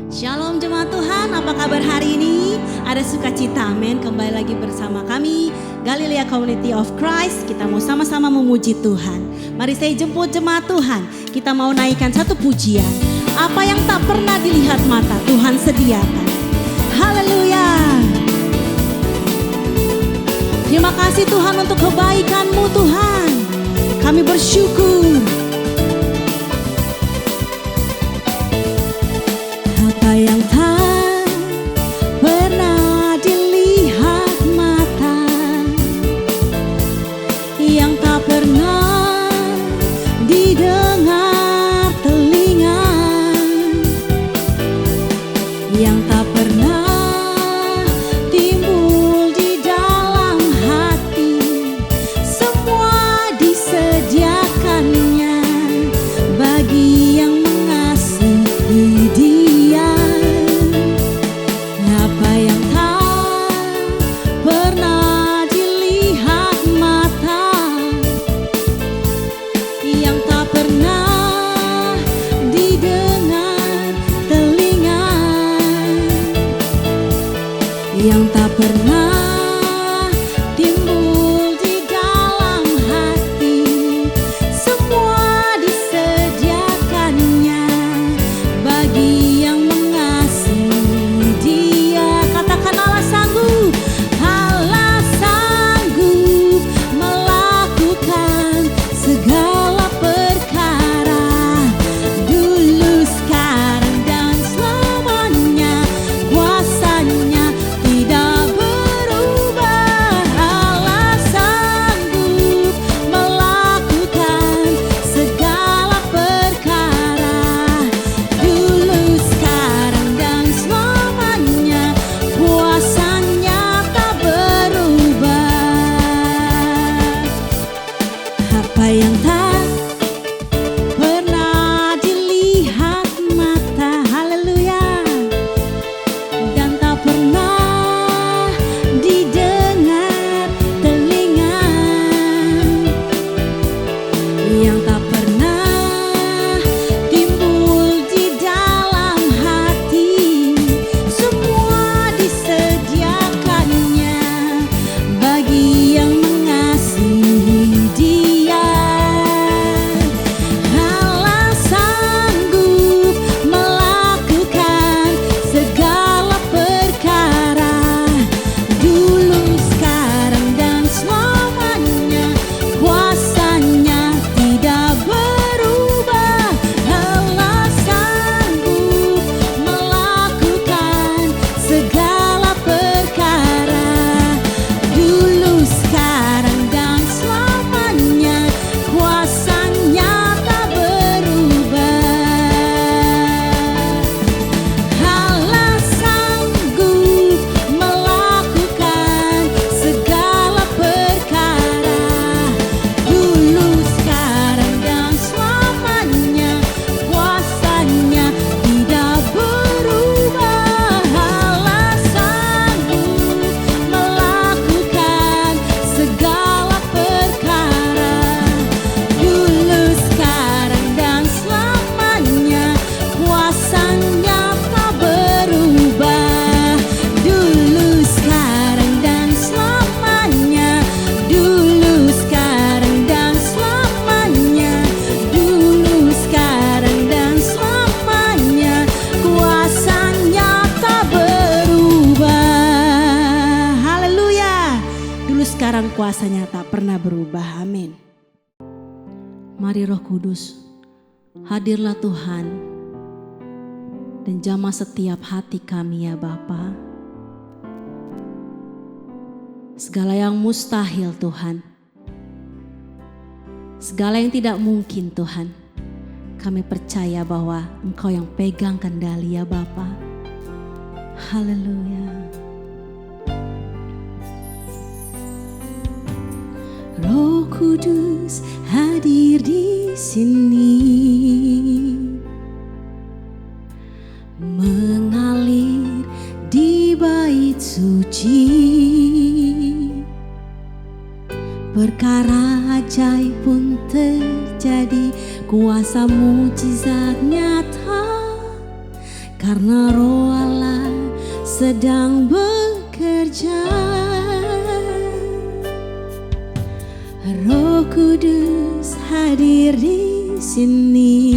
Shalom jemaat Tuhan, apa kabar hari ini? Ada sukacita, amin. Kembali lagi bersama kami Galilea Community of Christ. Kita mau sama-sama memuji Tuhan. Mari saya jemput jemaat Tuhan. Kita mau naikkan satu pujian. Apa yang tak pernah dilihat mata, Tuhan sediakan. Haleluya. Terima kasih Tuhan untuk kebaikan-Mu Tuhan. Kami bersyukur. Apa yang tak pernah dilihat mata, yang tak pernah didengar telinga, yang tak pernah timbul di dalam hati, semua disediakannya bagi yang mengasihi Dia. Apa yang tak pernah dilihat mata, yang tak pernah didengar telinga, yang tak pernah timbul di dalam hati, semua disediakannya bagi yang mengasihi Dia. Katakan Allah sanggup melakukan segala perkara, dulu, sekarang, dan selamanya. Kuasanya tidak berubah. Allah sanggup melakukan segala perkara, dulu, sekarang, dan selamanya. Kuasanya tak berubah. Apa yang tak pernah dilihat mata, haleluya, dan tak pernah didengar telinga, yang tak pernah timbul di dalam hati, semua disediakannya bagi yang mengasihi Dia. Allah sanggup melakukan segala perkara, dulu, sekarang, dan selamanya. Kuasanya tidak berubah. Allah sanggup melakukan segala perkara, dulu, sekarang, dan selamanya. Kuasanya tak berubah. Allah sanggup melakukan segala perkara, dulu, sekarang, dan selamanya. Kuasanya tidak berubah. Allah sanggup melakukan segala perkara, dulu, sekarang, dan selamanya. Kuasanya tak berubah. Dulu, sekarang, dan selamanya. Dulu, sekarang, dan selamanya. Dulu, sekarang, dan selamanya. Kuasanya tak berubah. Haleluya. Dulu, sekarang, kuasanya tak pernah berubah. Amin. Mari Roh Kudus, hadirlah Tuhan dan jamah setiap hati kami ya Bapa. Segala yang mustahil Tuhan, segala yang tidak mungkin Tuhan, kami percaya bahwa Engkau yang pegang kendali ya Bapa. Haleluya. Roh Kudus hadir di sini, mengalir di bait suci. Perkara ajaib pun terjadi, kuasa mujizat nyata karena Roh Allah sedang bekerja. Roh Kudus hadir di sini,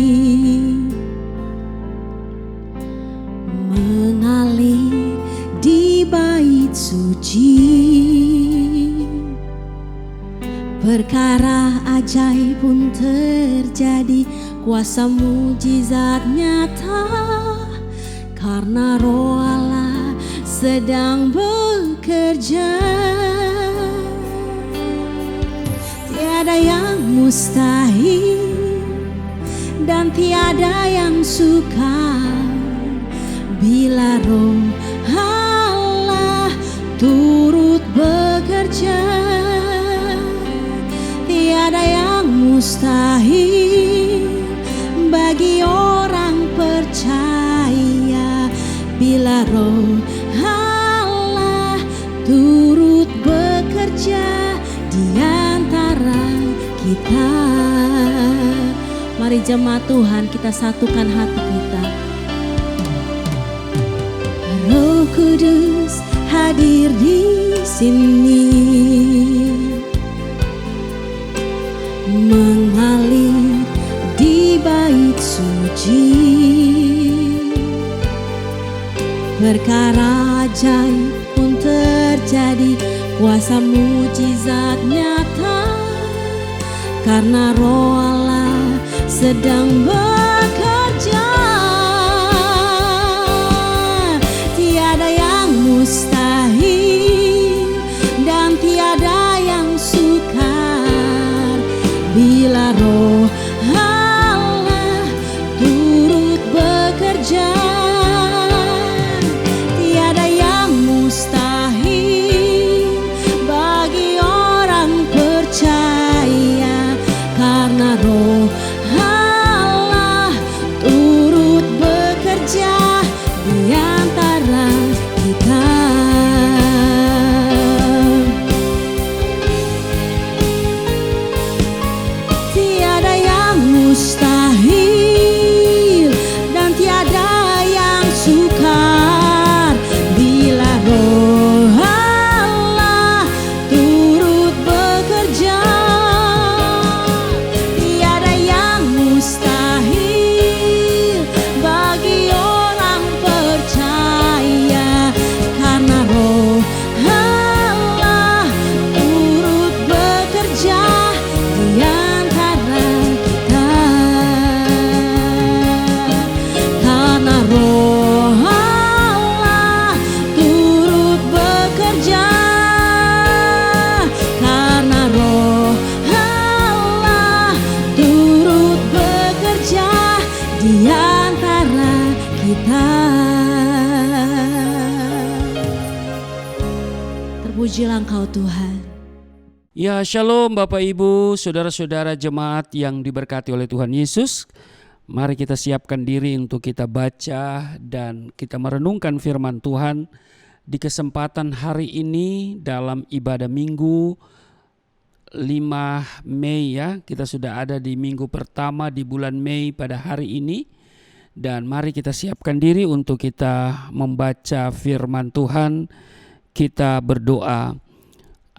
mengalir di bait suci. Perkara ajaib pun terjadi, kuasa mujizat nyata, karena Roh Allah sedang bekerja. Tiada yang mustahil dan tiada yang sukar bila Roh Allah turut bekerja. Tiada yang mustahil bagi orang percaya bila Roh Allah turut bekerja di antara kita. Mari jemaat Tuhan, kita satukan hati kita. Roh Kudus hadir di sini, mengalir di bait suci. Perkara ajaib pun terjadi, kuasa mujizat nyata, karena Roh Allah sedang bekerja. Tiada yang mustahil dan tiada yang sukar bila Roh Allah turut bekerja. Tiada yang mustahil bagi orang percaya, karena Roh Allah turut bekerja di antara kita. Tiada yang mustahil dan tiada yang sukar bila Roh Allah turut bekerja. Tiada yang mustahil bagi orang percaya, karena Roh Allah turut bekerja di antara kita. Karena Roh Allah turut bekerja, karena Roh Allah turut bekerja di antara kita. Terpujilah Engkau Tuhan. Ya, shalom Bapak Ibu, saudara-saudara jemaat yang diberkati oleh Tuhan Yesus. Mari kita siapkan diri untuk kita baca dan kita merenungkan firman Tuhan di kesempatan hari ini dalam ibadah Minggu 5 Mei ya. Kita sudah ada di minggu pertama di bulan Mei pada hari ini. Dan mari kita siapkan diri untuk kita membaca firman Tuhan. Kita berdoa.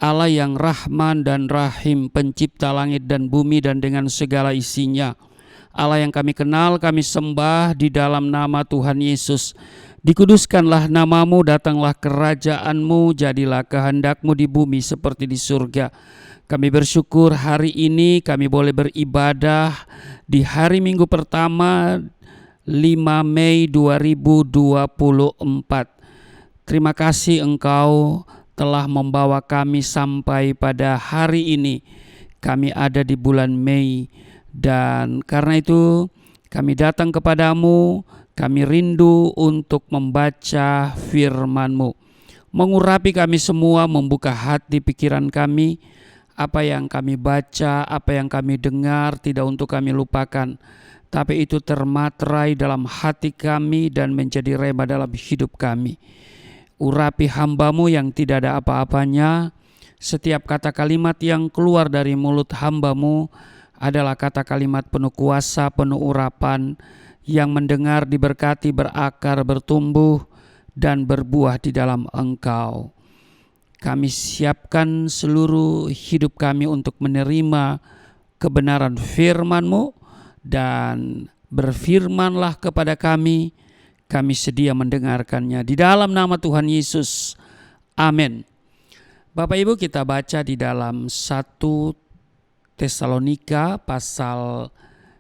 Allah yang Rahman dan Rahim, pencipta langit dan bumi dan dengan segala isinya. Allah yang kami kenal, kami sembah di dalam nama Tuhan Yesus. Dikuduskanlah namamu, datanglah kerajaanmu, jadilah kehendakmu di bumi seperti di surga. Kami bersyukur hari ini kami boleh beribadah di hari Minggu pertama 5 Mei 2024. Terima kasih Engkau telah membawa kami sampai pada hari ini. Kami ada di bulan Mei. Dan karena itu kami datang kepadamu, kami rindu untuk membaca firman-Mu. Mengurapi kami semua, membuka hati pikiran kami. Apa yang kami baca, apa yang kami dengar tidak untuk kami lupakan, tapi itu termaterai dalam hati kami dan menjadi rema dalam hidup kami. Urapi hamba-Mu yang tidak ada apa-apanya. Setiap kata kalimat yang keluar dari mulut hamba-Mu adalah kata kalimat penuh kuasa, penuh urapan, yang mendengar diberkati, berakar, bertumbuh, dan berbuah di dalam Engkau. Kami siapkan seluruh hidup kami untuk menerima kebenaran firman-Mu, dan berfirmanlah kepada kami sedia mendengarkannya. Di dalam nama Tuhan Yesus, amin. Bapak Ibu, kita baca di dalam 1 Tesalonika pasal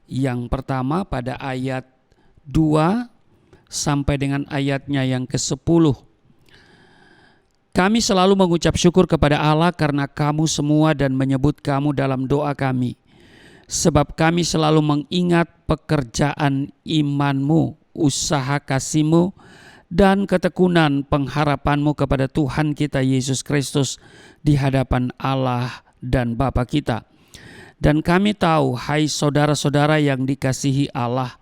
yang pertama pada ayat 2 sampai dengan ayatnya yang ke-10. Kami selalu mengucap syukur kepada Allah karena kamu semua dan menyebut kamu dalam doa kami. Sebab kami selalu mengingat pekerjaan imanmu, usaha kasihmu, dan ketekunan pengharapanmu kepada Tuhan kita Yesus Kristus di hadapan Allah dan Bapa kita. Dan kami tahu, hai saudara-saudara yang dikasihi Allah,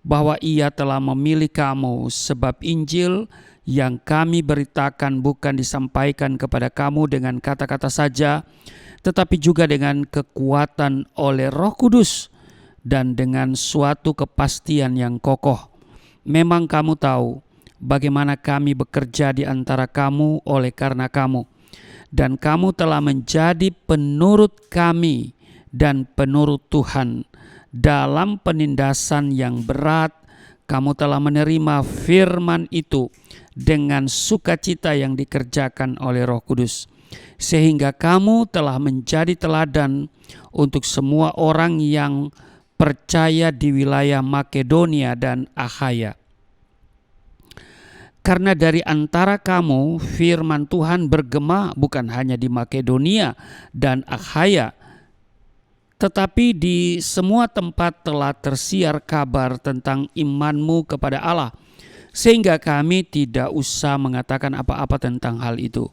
bahwa Ia telah memilih kamu, sebab Injil yang kami beritakan bukan disampaikan kepada kamu dengan kata-kata saja, tetapi juga dengan kekuatan oleh Roh Kudus dan dengan suatu kepastian yang kokoh. Memang kamu tahu bagaimana kami bekerja di antara kamu oleh karena kamu, dan kamu telah menjadi penurut kami dan penurut Tuhan. Dalam penindasan yang berat, kamu telah menerima firman itu dengan sukacita yang dikerjakan oleh Roh Kudus, sehingga kamu telah menjadi teladan untuk semua orang yang percaya di wilayah Makedonia dan Akhaya. Karena dari antara kamu firman Tuhan bergema bukan hanya di Makedonia dan Akhaya, tetapi di semua tempat telah tersiar kabar tentang imanmu kepada Allah, sehingga kami tidak usah mengatakan apa-apa tentang hal itu.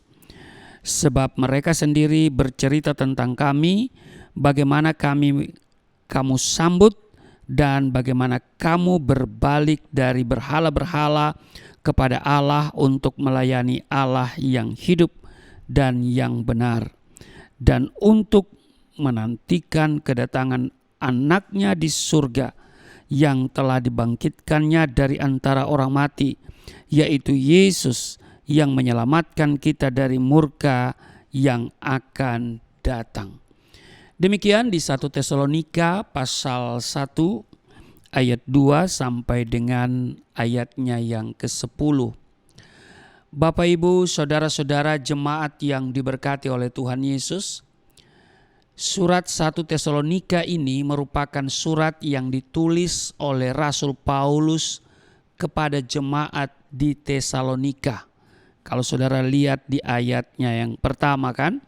Sebab mereka sendiri bercerita tentang kami, bagaimana kamu sambut dan bagaimana kamu berbalik dari berhala-berhala kepada Allah untuk melayani Allah yang hidup dan yang benar, dan untuk menantikan kedatangan anaknya di surga yang telah dibangkitkannya dari antara orang mati, yaitu Yesus yang menyelamatkan kita dari murka yang akan datang. Demikian di 1 Tesalonika pasal 1 ayat 2 sampai dengan ayatnya yang ke-10. Bapak Ibu, saudara-saudara jemaat yang diberkati oleh Tuhan Yesus, surat 1 Tesalonika ini merupakan surat yang ditulis oleh Rasul Paulus kepada jemaat di Tesalonika. Kalau saudara lihat di ayatnya yang pertama kan,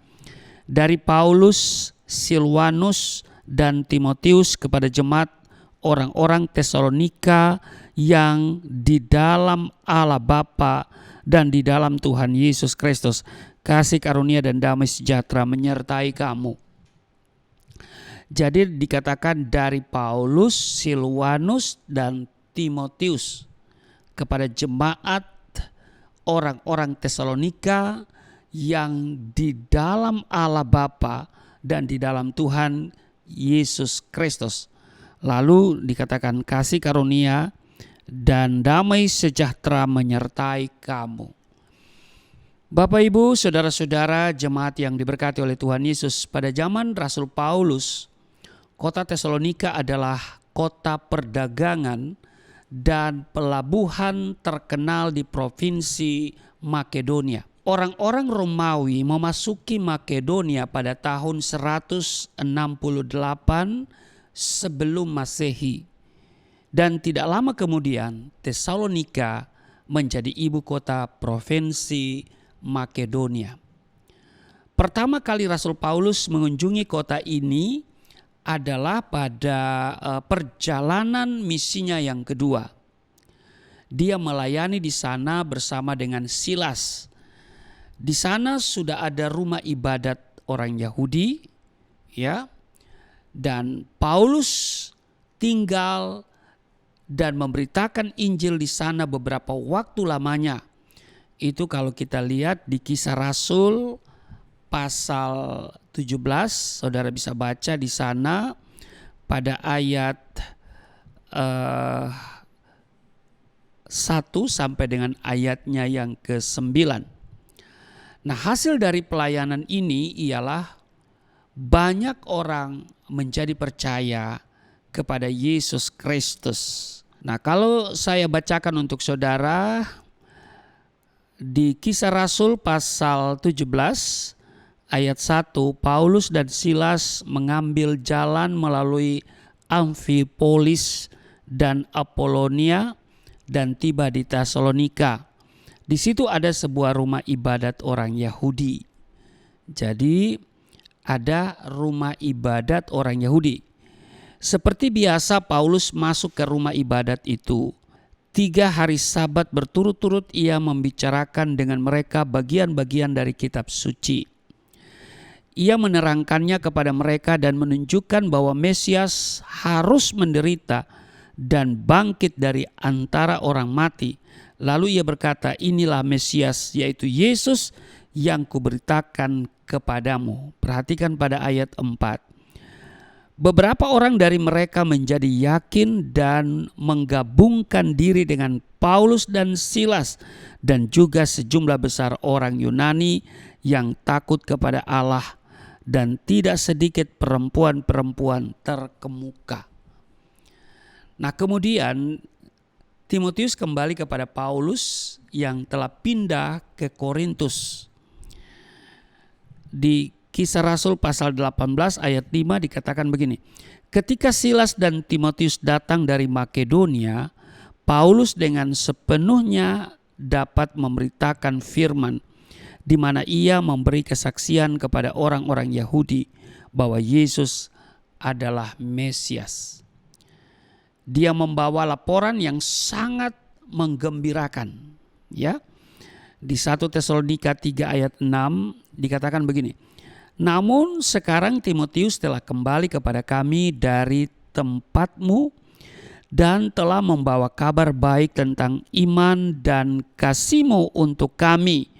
dari Paulus, Silwanus, dan Timotius kepada jemaat orang-orang Tesalonika yang di dalam Allah Bapa dan di dalam Tuhan Yesus Kristus, kasih karunia dan damai sejahtera menyertai kamu. Jadi dikatakan dari Paulus, Silwanus, dan Timotius kepada jemaat orang-orang Tesalonika yang di dalam Allah Bapa dan di dalam Tuhan Yesus Kristus. Lalu dikatakan kasih karunia dan damai sejahtera menyertai kamu. Bapak Ibu, saudara-saudara jemaat yang diberkati oleh Tuhan Yesus, pada zaman Rasul Paulus, kota Tesalonika adalah kota perdagangan dan pelabuhan terkenal di provinsi Makedonia. Orang-orang Romawi memasuki Makedonia pada tahun 168 sebelum Masehi. Dan tidak lama kemudian Tesalonika menjadi ibu kota provinsi Makedonia. Pertama kali Rasul Paulus mengunjungi kota ini adalah pada perjalanan misinya yang kedua. Dia melayani di sana bersama dengan Silas. Di sana sudah ada rumah ibadat orang Yahudi, ya. Dan Paulus tinggal dan memberitakan Injil di sana beberapa waktu lamanya. Itu kalau kita lihat di Kisah Rasul pasal 17, saudara bisa baca di sana pada ayat 1 sampai dengan ayatnya yang ke-9. Nah, hasil dari pelayanan ini ialah banyak orang menjadi percaya kepada Yesus Kristus. Nah, kalau saya bacakan untuk saudara di Kisah Rasul pasal 17 ayat 1, Paulus dan Silas mengambil jalan melalui Amfipolis dan Apolonia dan tiba di Tesalonika. Di situ ada sebuah rumah ibadat orang Yahudi. Jadi ada rumah ibadat orang Yahudi. Seperti biasa Paulus masuk ke rumah ibadat itu. 3 hari Sabat berturut-turut ia membicarakan dengan mereka bagian-bagian dari kitab suci. Ia menerangkannya kepada mereka dan menunjukkan bahwa Mesias harus menderita dan bangkit dari antara orang mati. Lalu ia berkata, inilah Mesias, yaitu Yesus yang kuberitakan kepadamu. Perhatikan pada ayat 4. Beberapa orang dari mereka menjadi yakin dan menggabungkan diri dengan Paulus dan Silas dan juga sejumlah besar orang Yunani yang takut kepada Allah, dan tidak sedikit perempuan-perempuan terkemuka. Nah, kemudian Timotius kembali kepada Paulus yang telah pindah ke Korintus. Di Kisah Rasul pasal 18 ayat 5 dikatakan begini. Ketika Silas dan Timotius datang dari Makedonia, Paulus dengan sepenuhnya dapat memberitakan firman, di mana ia memberi kesaksian kepada orang-orang Yahudi bahwa Yesus adalah Mesias. Dia membawa laporan yang sangat menggembirakan. Ya, di 1 Tesalonika 3 ayat 6 dikatakan begini. Namun sekarang Timotius telah kembali kepada kami dari tempatmu dan telah membawa kabar baik tentang iman dan kasihmu untuk kami,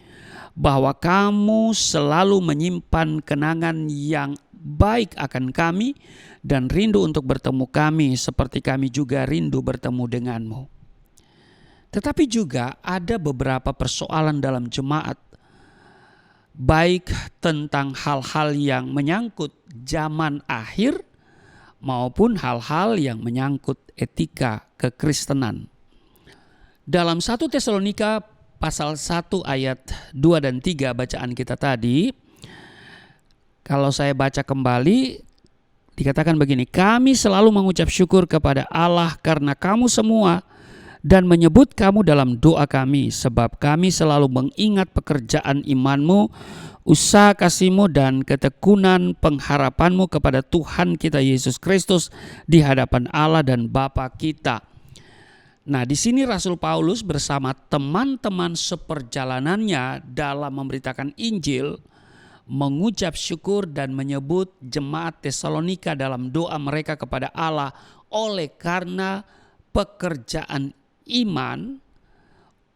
bahwa kamu selalu menyimpan kenangan yang baik akan kami dan rindu untuk bertemu kami seperti kami juga rindu bertemu denganmu. Tetapi juga ada beberapa persoalan dalam jemaat, baik tentang hal-hal yang menyangkut zaman akhir maupun hal-hal yang menyangkut etika kekristenan. Dalam 1 Tesalonika pasal 1 ayat 2 dan 3 bacaan kita tadi, kalau saya baca kembali dikatakan begini, kami selalu mengucap syukur kepada Allah karena kamu semua dan menyebut kamu dalam doa kami, sebab kami selalu mengingat pekerjaan imanmu, usaha kasihmu dan ketekunan pengharapanmu kepada Tuhan kita Yesus Kristus di hadapan Allah dan Bapa kita. Nah, di sini Rasul Paulus bersama teman-teman seperjalanannya dalam memberitakan Injil mengucap syukur dan menyebut jemaat Tesalonika dalam doa mereka kepada Allah oleh karena pekerjaan iman,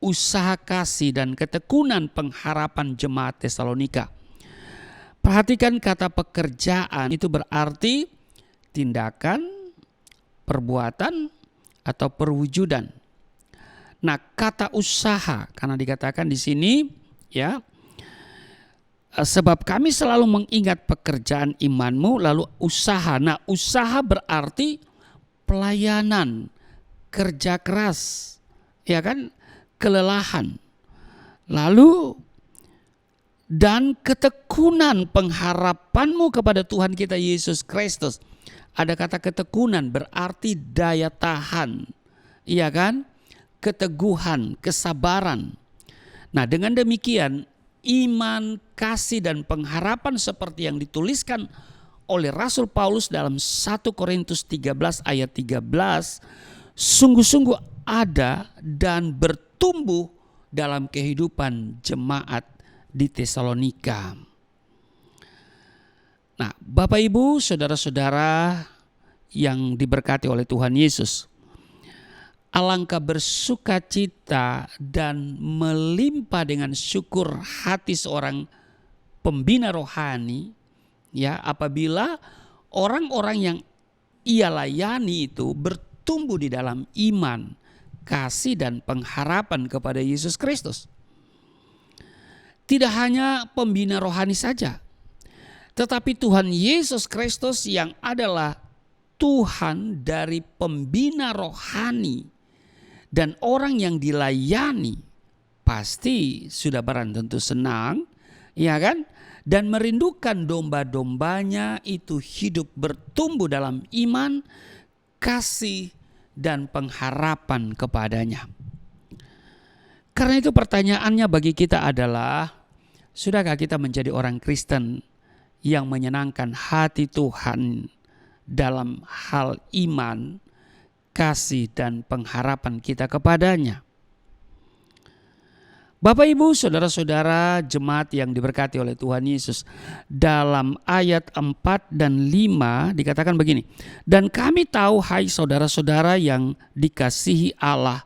usaha kasih dan ketekunan pengharapan jemaat Tesalonika. Perhatikan kata pekerjaan itu berarti tindakan, perbuatan atau perwujudan. Nah, kata usaha karena dikatakan di sini ya, sebab kami selalu mengingat pekerjaan imanmu, lalu usaha. Nah, usaha berarti pelayanan, kerja keras, ya kan, kelelahan. Lalu dan ketekunan pengharapanmu kepada Tuhan kita Yesus Kristus. Ada kata ketekunan berarti daya tahan, iya kan, keteguhan, kesabaran. Nah, dengan demikian iman, kasih dan pengharapan seperti yang dituliskan oleh Rasul Paulus dalam 1 Korintus 13 ayat 13 sungguh-sungguh ada dan bertumbuh dalam kehidupan jemaat di Tesalonika. Nah, Bapak Ibu, saudara-saudara yang diberkati oleh Tuhan Yesus, alangkah bersukacita dan melimpah dengan syukur hati seorang pembina rohani ya apabila orang-orang yang ia layani itu bertumbuh di dalam iman, kasih dan pengharapan kepada Yesus Kristus. Tidak hanya pembina rohani saja, tetapi Tuhan Yesus Kristus yang adalah Tuhan dari pembina rohani dan orang yang dilayani pasti sudah barang tentu senang, ya kan? Dan merindukan domba-dombanya itu hidup bertumbuh dalam iman, kasih, dan pengharapan kepadanya. Karena itu pertanyaannya bagi kita adalah, sudahkah kita menjadi orang Kristen yang menyenangkan hati Tuhan dalam hal iman, kasih, dan pengharapan kita kepadanya? Bapak, Ibu, saudara-saudara jemaat yang diberkati oleh Tuhan Yesus, dalam ayat 4 dan 5 dikatakan begini, dan kami tahu hai saudara-saudara yang dikasihi Allah,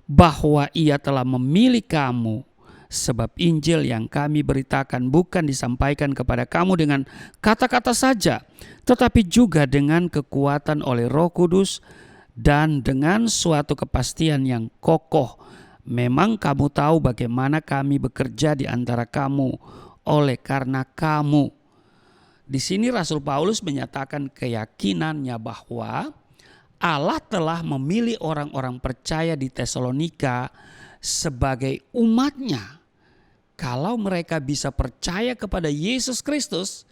bahwa Ia telah memilih kamu, sebab Injil yang kami beritakan bukan disampaikan kepada kamu dengan kata-kata saja, tetapi juga dengan kekuatan oleh Roh Kudus dan dengan suatu kepastian yang kokoh. Memang kamu tahu bagaimana kami bekerja di antara kamu oleh karena kamu. Di sini Rasul Paulus menyatakan keyakinannya bahwa Allah telah memilih orang-orang percaya di Tesalonika sebagai umatnya. Kalau mereka bisa percaya kepada Yesus Kristus,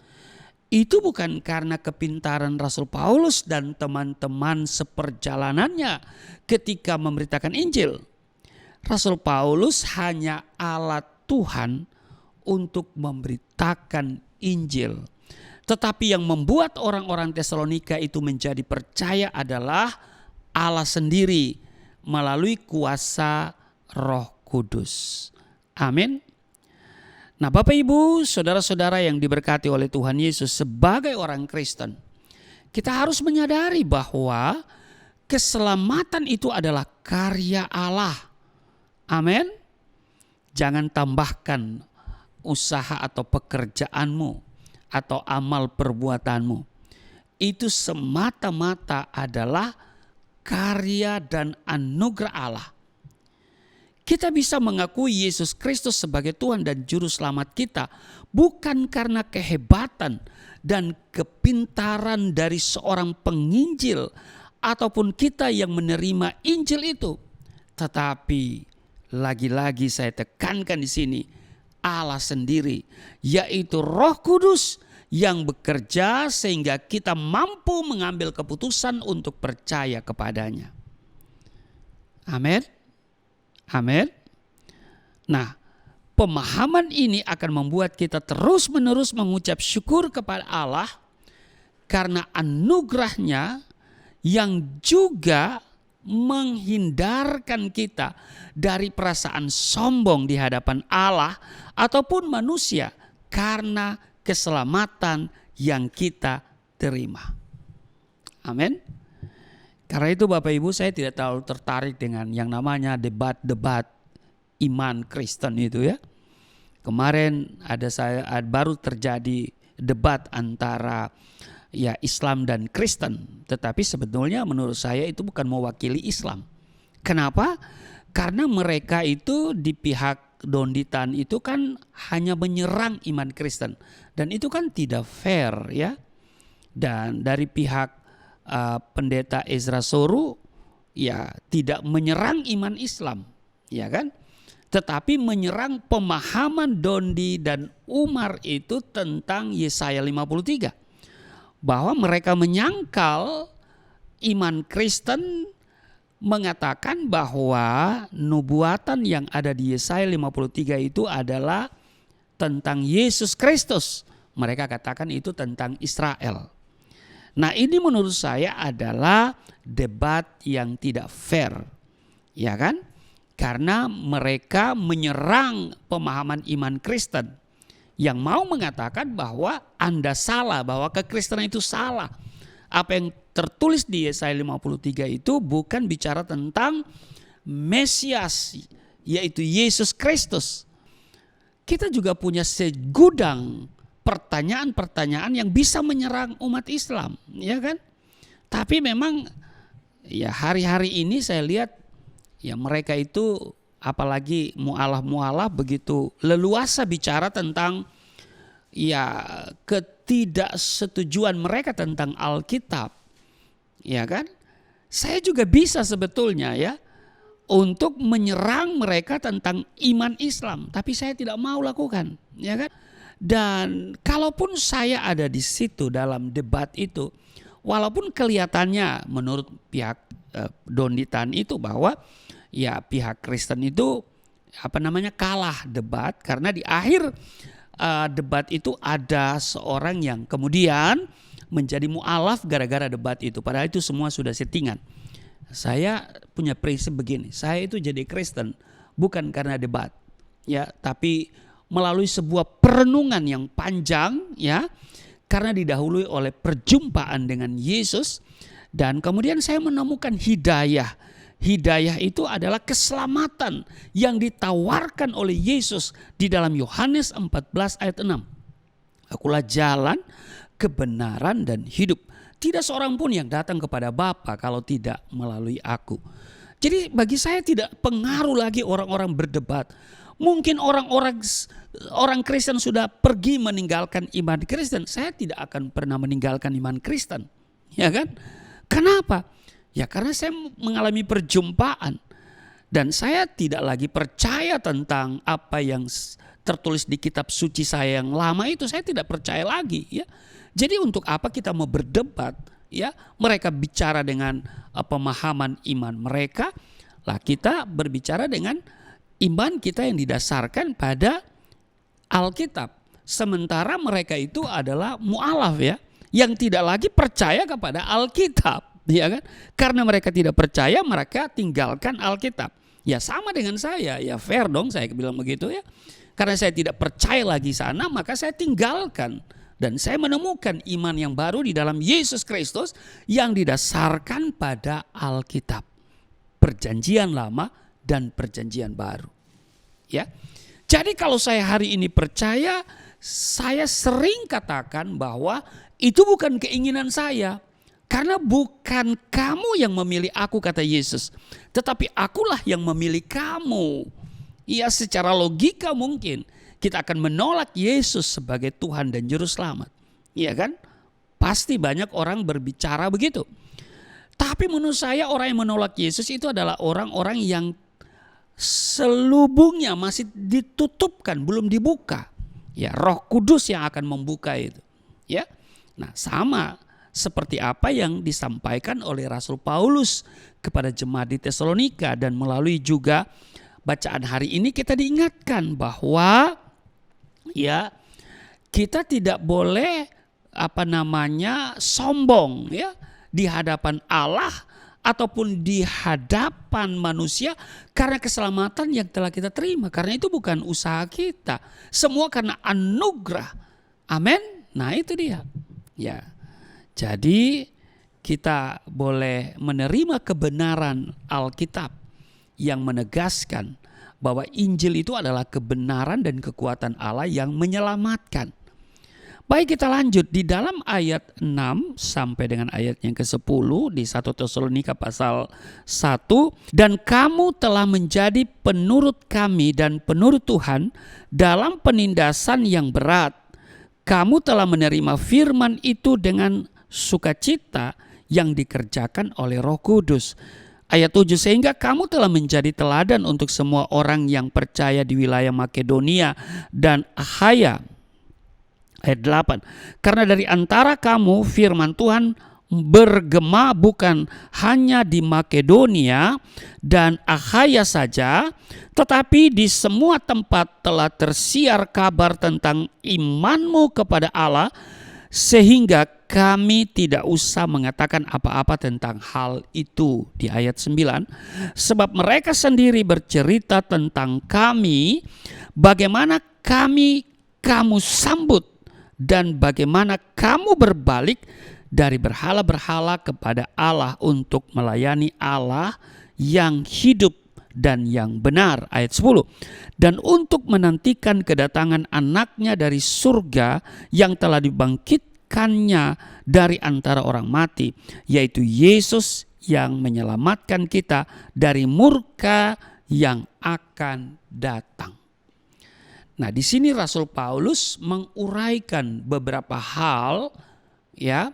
itu bukan karena kepintaran Rasul Paulus dan teman-teman seperjalanannya ketika memberitakan Injil. Rasul Paulus hanya alat Tuhan untuk memberitakan Injil. Tetapi yang membuat orang-orang Tesalonika itu menjadi percaya adalah Allah sendiri melalui kuasa Roh Kudus. Amin. Nah, Bapak, Ibu, saudara-saudara yang diberkati oleh Tuhan Yesus, sebagai orang Kristen, kita harus menyadari bahwa keselamatan itu adalah karya Allah. Amin. Jangan tambahkan usaha atau pekerjaanmu atau amal perbuatanmu. Itu semata-mata adalah karya dan anugerah Allah. Kita bisa mengakui Yesus Kristus sebagai Tuhan dan Juru Selamat kita bukan karena kehebatan dan kepintaran dari seorang penginjil ataupun kita yang menerima Injil itu, tetapi lagi-lagi saya tekankan di sini, Allah sendiri, yaitu Roh Kudus yang bekerja sehingga kita mampu mengambil keputusan untuk percaya kepadanya. Amin. Amin. Nah, pemahaman ini akan membuat kita terus-menerus mengucap syukur kepada Allah karena anugerahnya yang juga menghindarkan kita dari perasaan sombong di hadapan Allah ataupun manusia karena keselamatan yang kita terima. Amin. Karena itu Bapak Ibu, saya tidak terlalu tertarik dengan yang namanya debat-debat iman Kristen itu ya. Kemarin baru terjadi debat antara Islam dan Kristen, tetapi sebetulnya menurut saya itu bukan mewakili Islam. Kenapa? Karena mereka itu di pihak Donditan itu kan hanya menyerang iman Kristen dan itu kan tidak fair ya. Dan dari pihak pendeta Ezra Soru tidak menyerang iman Islam, ya kan? Tetapi menyerang pemahaman Dondi dan Umar itu tentang Yesaya 53. Bahwa mereka menyangkal iman Kristen mengatakan bahwa nubuatan yang ada di Yesaya 53 itu adalah tentang Yesus Kristus. Mereka katakan itu tentang Israel. Nah, ini menurut saya adalah debat yang tidak fair. Ya kan? Karena mereka menyerang pemahaman iman Kristen yang mau mengatakan bahwa Anda salah, bahwa kekristenan itu salah. Apa yang tertulis di Yesaya 53 itu bukan bicara tentang Mesias, yaitu Yesus Kristus. Kita juga punya segudang pertanyaan-pertanyaan yang bisa menyerang umat Islam, ya kan? Tapi memang hari-hari ini saya lihat Ya, mereka itu apalagi mu'alaf begitu leluasa bicara tentang ya ketidaksetujuan mereka tentang Alkitab. Ya kan? Saya juga bisa sebetulnya ya untuk menyerang mereka tentang iman Islam, tapi saya tidak mau lakukan, ya kan? Dan kalaupun saya ada di situ dalam debat itu, walaupun kelihatannya menurut pihak Donditan itu bahwa ya pihak Kristen itu kalah debat, karena di akhir debat itu ada seorang yang kemudian menjadi mu'alaf gara-gara debat itu, padahal itu semua sudah settingan. Saya punya prinsip begini, saya itu jadi Kristen bukan karena debat, ya, tapi melalui sebuah perenungan yang panjang, ya, karena didahului oleh perjumpaan dengan Yesus, dan kemudian saya menemukan hidayah. Hidayah itu adalah keselamatan yang ditawarkan oleh Yesus di dalam Yohanes 14 ayat 6. Akulah jalan, kebenaran dan hidup. Tidak seorang pun yang datang kepada Bapa kalau tidak melalui aku. Jadi bagi saya tidak pengaruh lagi orang-orang berdebat. Mungkin orang Kristen sudah pergi meninggalkan iman Kristen. Saya tidak akan pernah meninggalkan iman Kristen. Ya kan? Kenapa? Ya karena saya mengalami perjumpaan. Dan saya tidak lagi percaya tentang apa yang tertulis di kitab suci saya yang lama itu. Saya tidak percaya lagi, ya. Jadi untuk apa kita mau berdebat, ya? Mereka bicara dengan pemahaman iman mereka, lah kita berbicara dengan iman kita yang didasarkan pada Alkitab. Sementara mereka itu adalah mu'alaf, ya, yang tidak lagi percaya kepada Alkitab, ya kan? Karena mereka tidak percaya, mereka tinggalkan Alkitab. Ya sama dengan saya, ya fair dong saya bilang begitu, ya. Karena saya tidak percaya lagi sana, maka saya tinggalkan. Dan saya menemukan iman yang baru di dalam Yesus Kristus yang didasarkan pada Alkitab. Perjanjian lama dan perjanjian baru. Ya. Jadi kalau saya hari ini percaya, saya sering katakan bahwa itu bukan keinginan saya. Karena bukan kamu yang memilih aku, kata Yesus. Tetapi akulah yang memilih kamu. Ya, secara logika mungkin kita akan menolak Yesus sebagai Tuhan dan Juru Selamat. Iya kan? Pasti banyak orang berbicara begitu. Tapi menurut saya orang yang menolak Yesus itu adalah orang-orang yang selubungnya masih ditutupkan, belum dibuka. Ya, Roh Kudus yang akan membuka itu. Ya. Nah, sama seperti apa yang disampaikan oleh Rasul Paulus kepada jemaat di Tesalonika, dan melalui juga bacaan hari ini kita diingatkan bahwa ya kita tidak boleh sombong, ya, di hadapan Allah ataupun di hadapan manusia karena keselamatan yang telah kita terima, karena itu bukan usaha kita, semua karena anugerah. Amin. Nah itu dia, ya. Jadi kita boleh menerima kebenaran Alkitab yang menegaskan bahwa Injil itu adalah kebenaran dan kekuatan Allah yang menyelamatkan. Baik, kita lanjut di dalam ayat 6 sampai dengan ayat yang ke-10 di 1 Tesalonika pasal 1. Dan kamu telah menjadi penurut kami dan penurut Tuhan dalam penindasan yang berat. Kamu telah menerima firman itu dengan sukacita yang dikerjakan oleh Roh Kudus. Ayat 7, sehingga kamu telah menjadi teladan untuk semua orang yang percaya di wilayah Makedonia dan Akhaya. Ayat 8, karena dari antara kamu firman Tuhan bergema bukan hanya di Makedonia dan Akhaya saja, tetapi di semua tempat telah tersiar kabar tentang imanmu kepada Allah, sehingga kami tidak usah mengatakan apa-apa tentang hal itu. Di ayat 9, sebab mereka sendiri bercerita tentang kami, bagaimana kamu sambut dan bagaimana kamu berbalik dari berhala-berhala kepada Allah untuk melayani Allah yang hidup dan yang benar. Ayat 10, dan untuk menantikan kedatangan anaknya dari surga yang telah dibangkitkannya dari antara orang mati, yaitu Yesus yang menyelamatkan kita dari murka yang akan datang. Nah, di sini Rasul Paulus menguraikan beberapa hal ya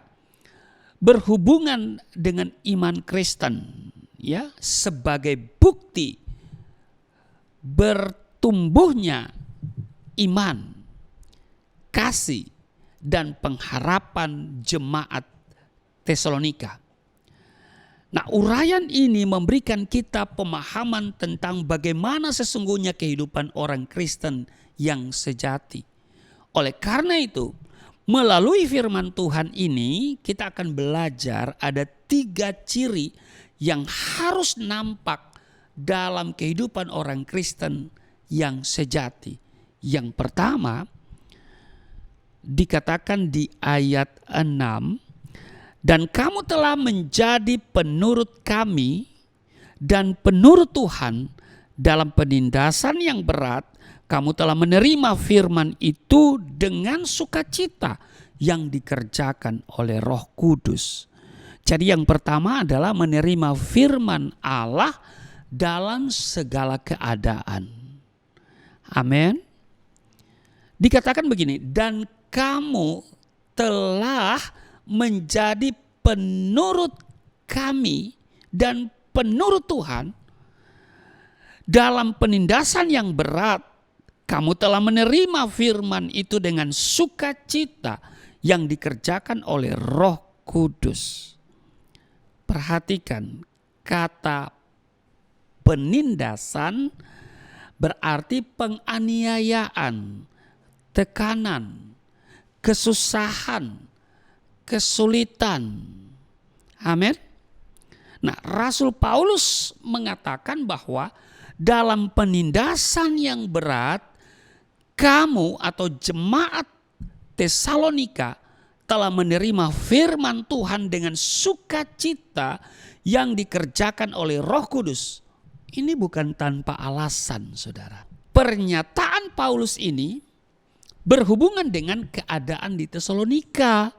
berhubungan dengan iman Kristen ya sebagai bukti bertumbuhnya iman, kasih dan pengharapan jemaat Tesalonika. Nah, uraian ini memberikan kita pemahaman tentang bagaimana sesungguhnya kehidupan orang Kristen yang sejati. Oleh karena itu, melalui firman Tuhan ini kita akan belajar ada 3 ciri yang harus nampak dalam kehidupan orang Kristen yang sejati. Yang pertama dikatakan di ayat 6, dan kamu telah menjadi penurut kami dan penurut Tuhan dalam penindasan yang berat. Kamu telah menerima firman itu dengan sukacita yang dikerjakan oleh Roh Kudus. Jadi yang pertama adalah menerima firman Allah dalam segala keadaan. Amin. Dikatakan begini, dan kamu telah menjadi penurut kami dan penurut Tuhan dalam penindasan yang berat. Kamu telah menerima firman itu dengan sukacita yang dikerjakan oleh Roh Kudus. Perhatikan kata penindasan berarti penganiayaan, tekanan, kesusahan, kesulitan. Amin. Nah, Rasul Paulus mengatakan bahwa dalam penindasan yang berat, kamu atau jemaat Tesalonika telah menerima firman Tuhan dengan sukacita yang dikerjakan oleh Roh Kudus. Ini bukan tanpa alasan, saudara. Pernyataan Paulus ini berhubungan dengan keadaan di Tesalonika,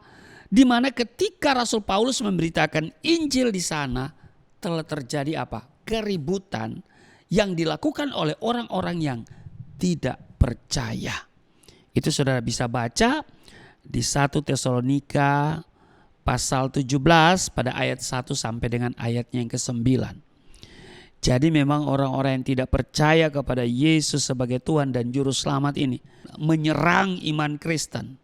di mana ketika Rasul Paulus memberitakan Injil di sana telah terjadi apa? Keributan yang dilakukan oleh orang-orang yang tidak percaya. Itu saudara bisa baca di 1 Tesalonika pasal 17 pada ayat 1 sampai dengan ayatnya yang ke-9. Jadi memang orang-orang yang tidak percaya kepada Yesus sebagai Tuhan dan Juru Selamat ini menyerang iman Kristen.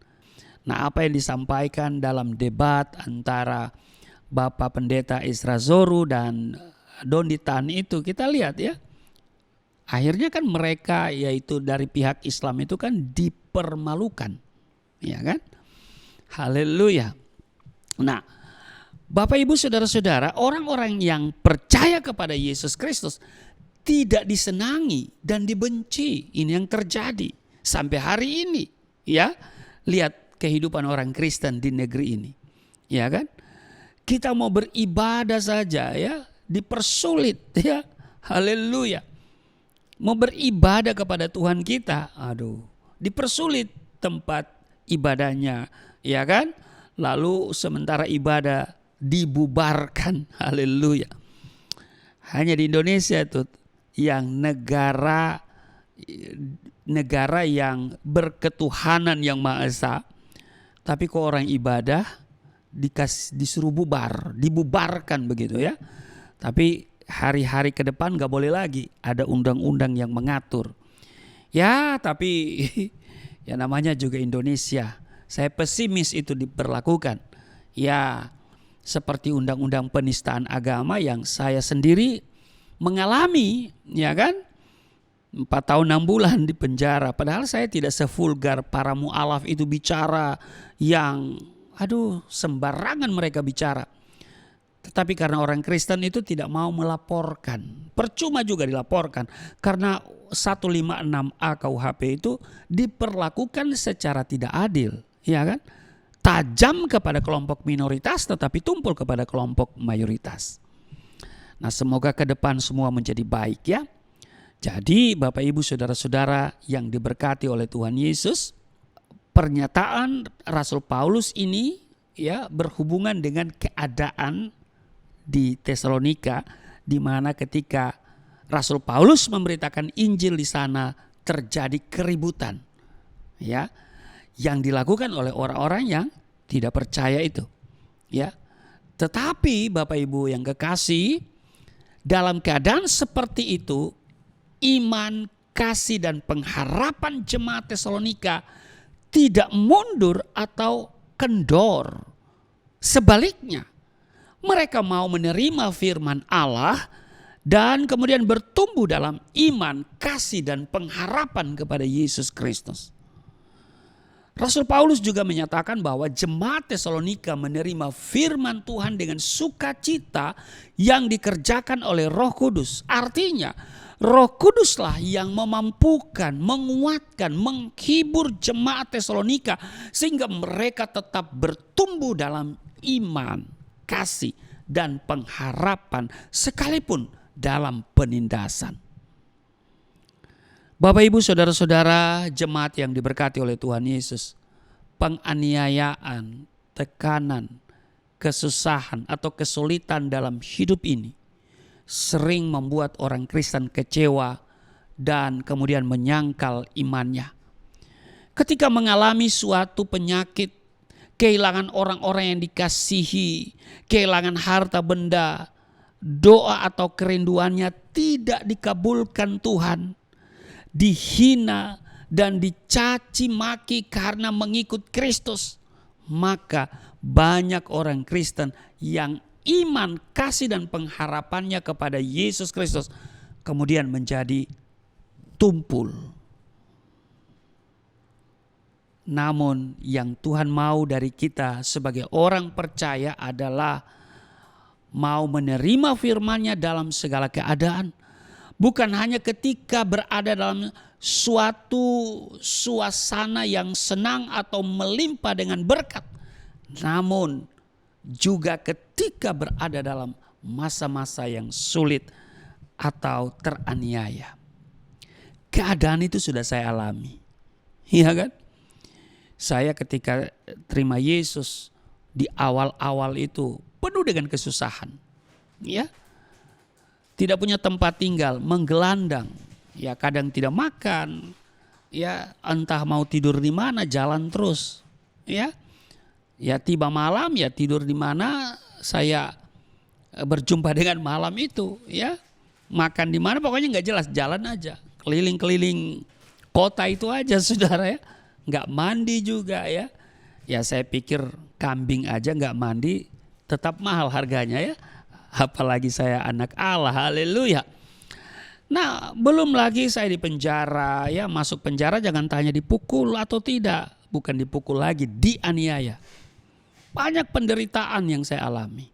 Nah, apa yang disampaikan dalam debat antara Bapak Pendeta Isra Zoru dan Dondi Tan itu kita lihat ya. Akhirnya kan mereka yaitu dari pihak Islam itu kan dipermalukan. Ya kan? Haleluya. Nah, Bapak Ibu Saudara-saudara, orang-orang yang percaya kepada Yesus Kristus tidak disenangi dan dibenci. Ini yang terjadi sampai hari ini. Ya, lihat kehidupan orang Kristen di negeri ini. Ya kan? Kita mau beribadah saja ya, dipersulit ya. Haleluya. Mau beribadah kepada Tuhan kita, dipersulit tempat ibadahnya, ya kan? Lalu sementara ibadah dibubarkan, haleluya. Hanya di Indonesia itu yang negara yang berketuhanan yang Maha Esa, tapi kok orang ibadah disuruh dibubarkan begitu ya. Tapi hari-hari ke depan gak boleh lagi, ada undang-undang yang mengatur. Ya tapi ya namanya juga Indonesia, saya pesimis itu diberlakukan. Ya seperti undang-undang penistaan agama yang saya sendiri mengalami, ya kan? 4 tahun 6 bulan di penjara. Padahal saya tidak sevulgar para mu'alaf itu bicara yang sembarangan mereka bicara. Tetapi karena orang Kristen itu tidak mau melaporkan. Percuma juga dilaporkan. Karena 156A KUHP itu diperlakukan secara tidak adil. Ya kan? Tajam kepada kelompok minoritas tetapi tumpul kepada kelompok mayoritas. Nah, semoga ke depan semua menjadi baik ya. Jadi Bapak Ibu Saudara-saudara yang diberkati oleh Tuhan Yesus, pernyataan Rasul Paulus ini ya berhubungan dengan keadaan di Tesalonika, di mana ketika Rasul Paulus memberitakan Injil di sana terjadi keributan, ya, yang dilakukan oleh orang-orang yang tidak percaya itu, ya. Tetapi Bapak Ibu yang kekasih, dalam keadaan seperti itu, iman, kasih dan pengharapan jemaat Tesalonika tidak mundur atau kendor. Sebaliknya, mereka mau menerima firman Allah dan kemudian bertumbuh dalam iman, kasih dan pengharapan kepada Yesus Kristus. Rasul Paulus juga menyatakan bahwa jemaat Tesalonika menerima firman Tuhan dengan sukacita yang dikerjakan oleh Roh Kudus. Artinya Roh Kuduslah yang memampukan, menguatkan, menghibur jemaat Tesalonika sehingga mereka tetap bertumbuh dalam iman, kasih dan pengharapan sekalipun dalam penindasan. Bapak Ibu saudara-saudara jemaat yang diberkati oleh Tuhan Yesus, penganiayaan, tekanan, kesusahan atau kesulitan dalam hidup ini sering membuat orang Kristen kecewa dan kemudian menyangkal imannya. Ketika mengalami suatu penyakit, kehilangan orang-orang yang dikasihi, kehilangan harta benda, doa atau kerinduannya tidak dikabulkan Tuhan, dihina dan dicaci maki karena mengikut Kristus, maka banyak orang Kristen yang iman, kasih dan pengharapannya kepada Yesus Kristus kemudian menjadi tumpul. Namun yang Tuhan mau dari kita sebagai orang percaya adalah mau menerima firman-Nya dalam segala keadaan. Bukan hanya ketika berada dalam suatu suasana yang senang atau melimpah dengan berkat. Namun juga ketika berada dalam masa-masa yang sulit atau teraniaya. Keadaan itu sudah saya alami. Iya kan? Saya ketika terima Yesus di awal-awal itu penuh dengan kesusahan. Ya. Tidak punya tempat tinggal, menggelandang. Ya, kadang tidak makan. Ya, entah mau tidur di mana, jalan terus. Ya. Ya, tiba malam ya tidur di mana saya berjumpa dengan malam itu, ya. Makan di mana pokoknya nggak jelas, jalan aja. Keliling-keliling kota itu aja saudara ya. Nggak mandi juga ya. Ya saya pikir kambing aja nggak mandi tetap mahal harganya ya. Apalagi saya anak Allah, haleluya. Nah belum lagi saya di penjara ya. Masuk penjara jangan tanya dipukul atau tidak. Bukan dipukul lagi, dianiaya. Banyak penderitaan yang saya alami.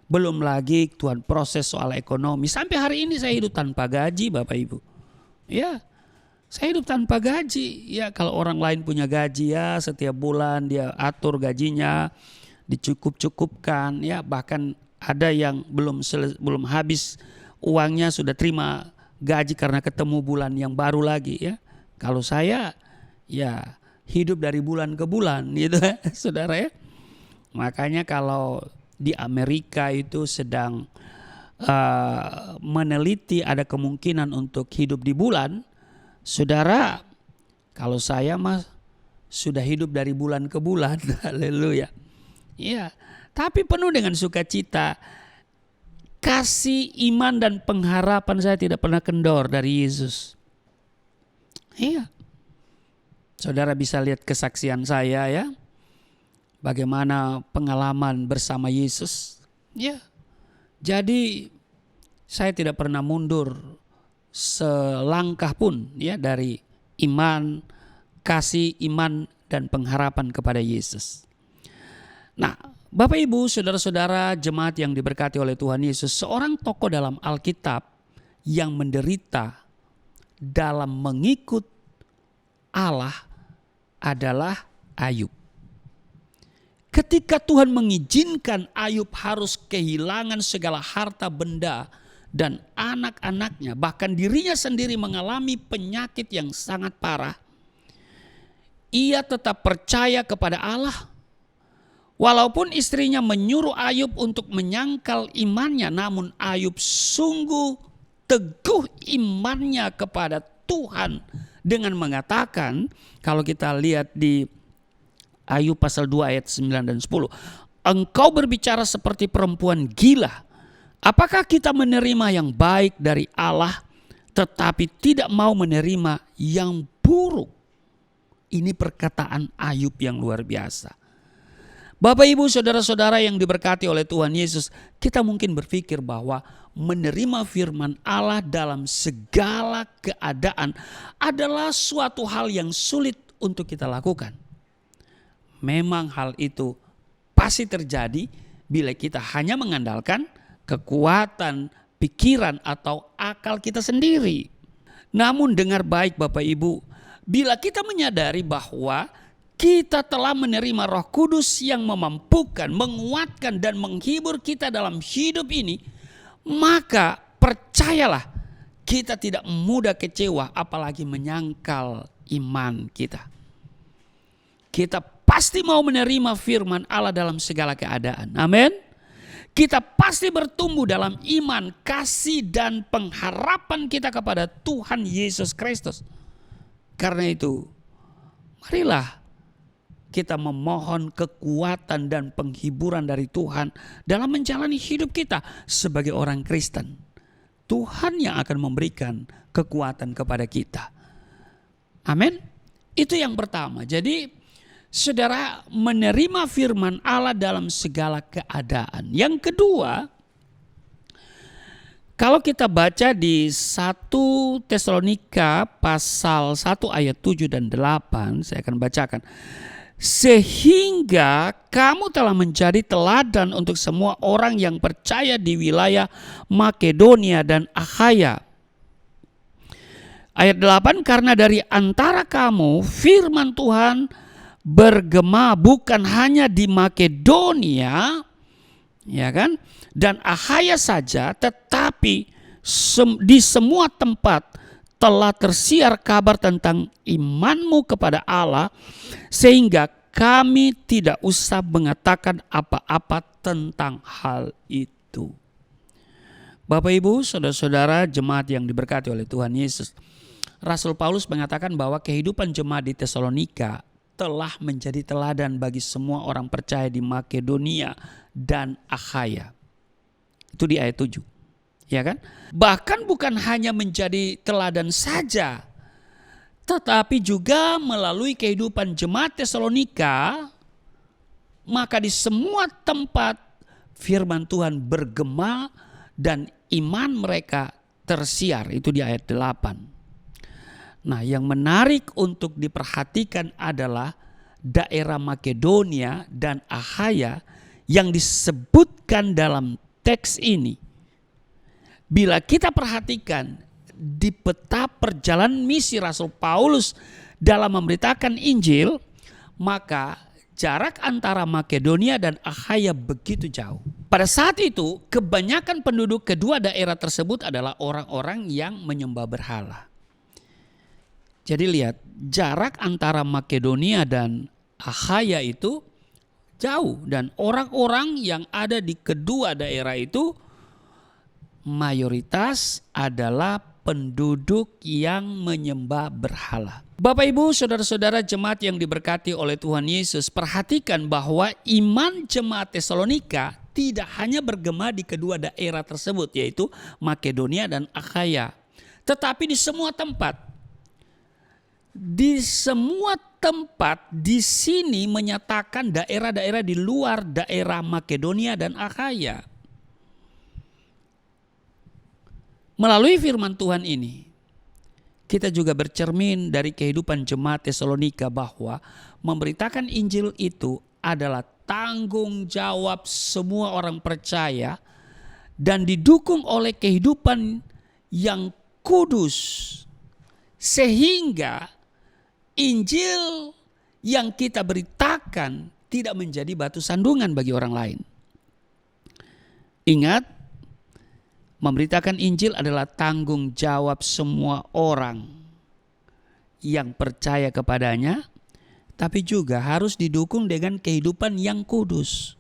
Belum lagi Tuhan proses soal ekonomi. Sampai hari ini saya hidup tanpa gaji Bapak Ibu. Ya. Saya hidup tanpa gaji. Ya, kalau orang lain punya gaji ya setiap bulan dia atur gajinya, dicukup-cukupkan ya, bahkan ada yang belum habis uangnya sudah terima gaji karena ketemu bulan yang baru lagi ya. Kalau saya ya hidup dari bulan ke bulan gitu ya, saudara ya. Makanya kalau di Amerika itu sedang meneliti ada kemungkinan untuk hidup di bulan, saudara, kalau saya mah sudah hidup dari bulan ke bulan, haleluya. Iya, tapi penuh dengan sukacita. Kasih, iman dan pengharapan saya tidak pernah kendor dari Yesus. Iya. Saudara bisa lihat kesaksian saya ya. Bagaimana pengalaman bersama Yesus. Ya. Jadi saya tidak pernah mundur selangkah pun ya dari iman, kasih, iman dan pengharapan kepada Yesus. Nah, Bapak Ibu, saudara-saudara jemaat yang diberkati oleh Tuhan Yesus, seorang tokoh dalam Alkitab yang menderita dalam mengikut Allah adalah Ayub. Ketika Tuhan mengizinkan Ayub harus kehilangan segala harta benda dan anak-anaknya, bahkan dirinya sendiri mengalami penyakit yang sangat parah, ia tetap percaya kepada Allah. Walaupun istrinya menyuruh Ayub untuk menyangkal imannya, namun Ayub sungguh teguh imannya kepada Tuhan dengan mengatakan, kalau kita lihat di Ayub pasal 2 ayat 9 dan 10, engkau berbicara seperti perempuan gila. Apakah kita menerima yang baik dari Allah tetapi tidak mau menerima yang buruk? Ini perkataan Ayub yang luar biasa. Bapak Ibu saudara-saudara yang diberkati oleh Tuhan Yesus, kita mungkin berpikir bahwa menerima firman Allah dalam segala keadaan adalah suatu hal yang sulit untuk kita lakukan. Memang hal itu pasti terjadi bila kita hanya mengandalkan kekuatan, pikiran atau akal kita sendiri. Namun dengar baik Bapak Ibu, bila kita menyadari bahwa kita telah menerima Roh Kudus yang memampukan, menguatkan dan menghibur kita dalam hidup ini, maka percayalah kita tidak mudah kecewa apalagi menyangkal iman kita. Kita pasti mau menerima firman Allah dalam segala keadaan. Amin. Kita pasti bertumbuh dalam iman, kasih dan pengharapan kita kepada Tuhan Yesus Kristus. Karena itu, marilah kita memohon kekuatan dan penghiburan dari Tuhan dalam menjalani hidup kita sebagai orang Kristen. Tuhan yang akan memberikan kekuatan kepada kita. Amin. Itu yang pertama. Jadi saudara menerima firman Allah dalam segala keadaan. Yang kedua, kalau kita baca di 1 Tesalonika pasal 1 ayat 7 dan 8, saya akan bacakan. Sehingga kamu telah menjadi teladan untuk semua orang yang percaya di wilayah Makedonia dan Akhaya. Ayat 8, karena dari antara kamu firman Tuhan bergema bukan hanya di Makedonia, ya kan, dan Akhaya saja, tetapi di semua tempat telah tersiar kabar tentang imanmu kepada Allah, sehingga kami tidak usah mengatakan apa-apa tentang hal itu. Bapak Ibu, saudara-saudara jemaat yang diberkati oleh Tuhan Yesus, Rasul Paulus mengatakan bahwa kehidupan jemaat di Tesalonika telah menjadi teladan bagi semua orang percaya di Makedonia dan Akhaya. Itu di ayat 7. Ya kan? Bahkan bukan hanya menjadi teladan saja, tetapi juga melalui kehidupan jemaat Tesalonika, maka di semua tempat firman Tuhan bergema dan iman mereka tersiar. Itu di ayat 8. Nah, yang menarik untuk diperhatikan adalah daerah Makedonia dan Akhaya yang disebutkan dalam teks ini. Bila kita perhatikan di peta perjalanan misi Rasul Paulus dalam memberitakan Injil, maka jarak antara Makedonia dan Akhaya begitu jauh. Pada saat itu, kebanyakan penduduk kedua daerah tersebut adalah orang-orang yang menyembah berhala. Jadi lihat, jarak antara Makedonia dan Akhaya itu jauh, dan orang-orang yang ada di kedua daerah itu mayoritas adalah penduduk yang menyembah berhala. Bapak Ibu, saudara-saudara jemaat yang diberkati oleh Tuhan Yesus, perhatikan bahwa iman jemaat Tesalonika tidak hanya bergema di kedua daerah tersebut, yaitu Makedonia dan Akhaya, tetapi di semua tempat. Di semua tempat di sini menyatakan daerah-daerah di luar daerah Makedonia dan Akhaya. Melalui firman Tuhan ini, kita juga bercermin dari kehidupan jemaat Tesalonika bahwa memberitakan Injil itu adalah tanggung jawab semua orang percaya dan didukung oleh kehidupan yang kudus, sehingga Injil yang kita beritakan tidak menjadi batu sandungan bagi orang lain. Ingat, memberitakan Injil adalah tanggung jawab semua orang yang percaya kepadanya, tapi juga harus didukung dengan kehidupan yang kudus.